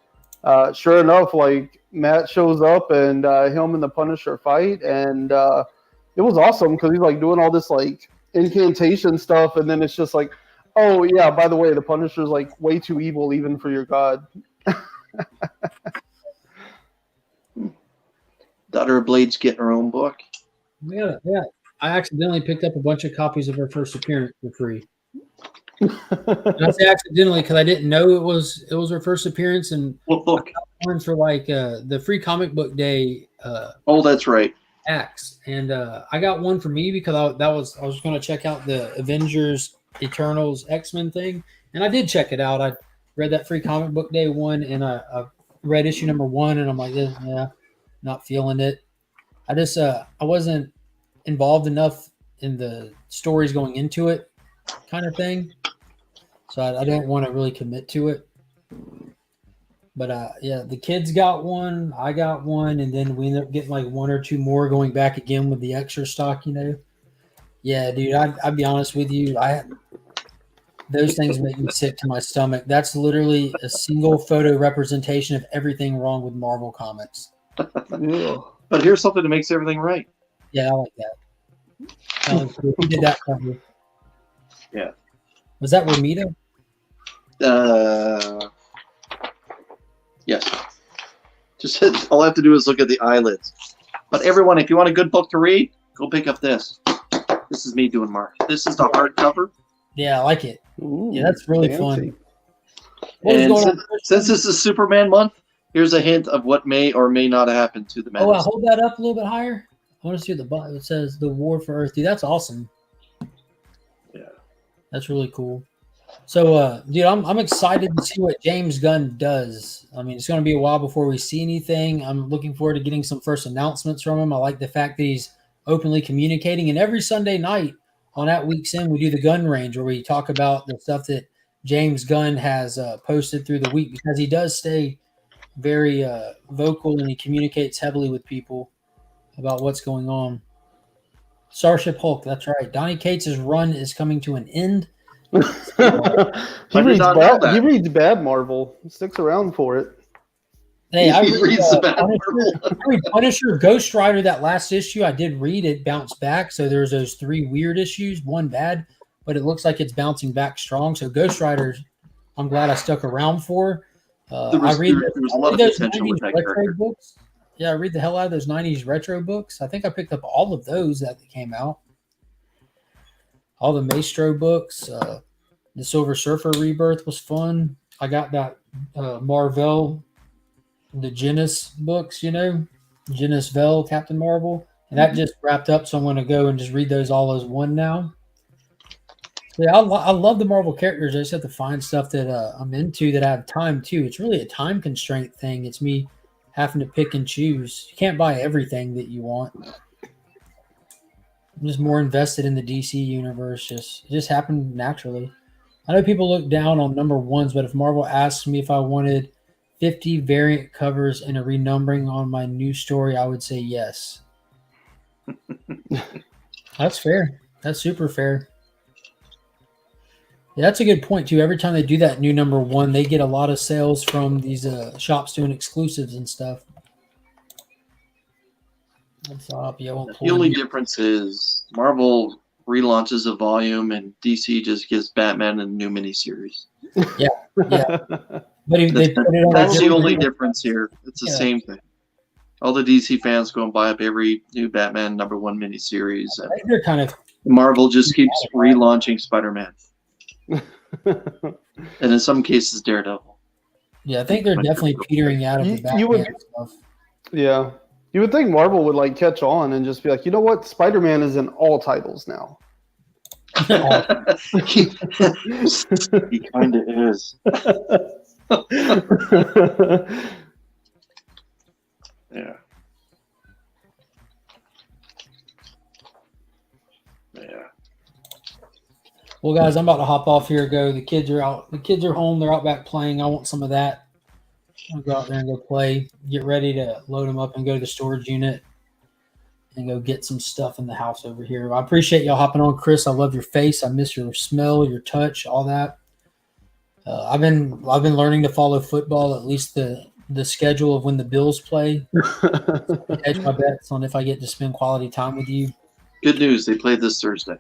sure enough, like Matt shows up and him and the Punisher fight, and it was awesome because he's like doing all this like incantation stuff, and then it's just like, oh yeah, by the way, the Punisher's like way too evil even for your god. Daughter of Blade's getting her own book. Yeah. I accidentally picked up a bunch of copies of her first appearance for free. I say accidentally because I didn't know it was her first appearance, and What book? one for like the free comic book day. Oh, that's right. Acts, and I got one for me because I was going to check out the Avengers Eternals X-Men thing, and I did check it out. I read that free comic book day one, and I read issue #1, and I'm like, yeah, not feeling it. I just I wasn't involved enough in the stories going into it, kind of thing. So I didn't want to really commit to it. But yeah, the kids got one, I got one, and then we ended up getting like one or two more going back again with the extra stock, Yeah, dude, I'll be honest with you. Those things make me sick to my stomach. That's literally a single photo representation of everything wrong with Marvel Comics. But here's something that makes everything right. Yeah, I like that. Who did that cover? Yeah. Was that Romita? Yes. Just all I have to do is look at the eyelids. But everyone, if you want a good book to read, go pick up this. This is me doing Mark. This is the hardcover. Yeah, I like it. Ooh, Yeah, that's really fancy. fun. What was And going on? since this is Superman month, here's a hint of what may or may not happen to the man. Oh, I hold that up a little bit higher. I want to see what the bottom. It says the War for Earth. Dude, that's awesome. Yeah. That's really cool. So, dude, I'm excited to see what James Gunn does. I mean, it's going to be a while before we see anything. I'm looking forward to getting some first announcements from him. I like the fact that he's openly communicating. And every Sunday night on At Week's End, we do the Gun Range where we talk about the stuff that James Gunn has posted through the week, because he does stay very vocal and he communicates heavily with people about what's going on. Starship Hulk, that's right. Donny Cates' run is coming to an end. He reads bad Marvel. He sticks around for it. Hey, I read Punisher, Ghost Rider, that last issue. I did read it, bounced back. So there's those 3 weird issues, 1 bad, but it looks like it's bouncing back strong. So Ghost Rider, I'm glad I stuck around for. I read those 90s retro books. Yeah, I read the hell out of those 90s retro books. I think I picked up all of those that came out. All the Maestro books. The Silver Surfer Rebirth was fun. I got that Marvel, the Genis books, Genis Vell, Captain Marvel. And that just wrapped up, so I'm going to go and just read those all as one now. Yeah, I love the Marvel characters. I just have to find stuff that I'm into that I have time to. It's really a time constraint thing. It's me having to pick and choose. You can't buy everything that you want. I'm just more invested in the DC universe. It just happened naturally. I know people look down on #1s, but if Marvel asks me if I wanted 50 variant covers and a renumbering on my new story, I would say yes. That's fair. That's super fair. Yeah, that's a good point, too. Every time they do that new #1, they get a lot of sales from these shops doing exclusives and stuff. The only difference is Marvel relaunches a volume and DC just gives Batman a new miniseries. Yeah. But they put it on that's the only difference here. It's the same thing. All the DC fans go and buy up every new Batman #1 miniseries. And they're kind of Marvel just keeps relaunching Spider-Man. And in some cases, Daredevil. Yeah, I think they're definitely petering out of the Batman stuff. Yeah. You would think Marvel would like catch on and just be like, you know what? Spider-Man is in all titles now. He kind of is. Yeah. Yeah. Well, guys, I'm about to hop off here. Go. The kids are out. The kids are home. They're out back playing. I want some of that. I'll go out there and go play. Get ready to load them up and go to the storage unit and go get some stuff in the house over here. I appreciate y'all hopping on, Chris. I love your face. I miss your smell, your touch, all that. I've been learning to follow football, at least the schedule of when the Bills play. Hedge my bets on if I get to spend quality time with you. Good news, they played this Thursday.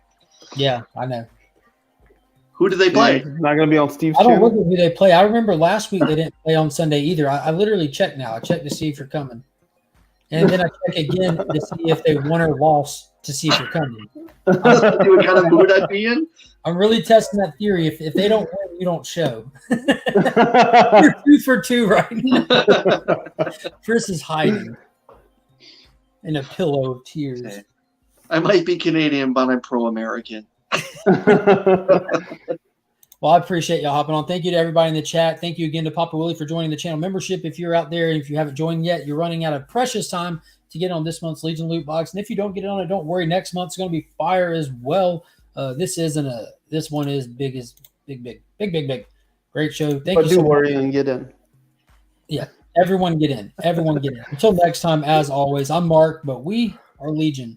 Yeah, I know. Who do they play? Not going to be on Steve's I don't channel? look at who they play. I remember last week they didn't play on Sunday either. I literally check now. I check to see if you're coming. And then I check again to see if they won or lost to see if you're coming. What kind of mood I'd be in? I'm really testing that theory. If they don't win, you don't show. You're 2 for 2 right now. Chris is hiding in a pillow of tears. Okay. I might be Canadian, but I'm pro-American. Well, I appreciate y'all hopping on. Thank you to everybody in the chat. Thank you again to Papa Willie for joining the channel membership. If you're out there, if you haven't joined yet, you're running out of precious time to get on this month's Legion Loot Box. And if you don't get on it, don't worry. Next month's going to be fire as well. This one is big. Great show. Thank But you do so much. worry and get in. Yeah, everyone get in. Everyone get in. Until next time, as always, I'm Mark, but we are Legion.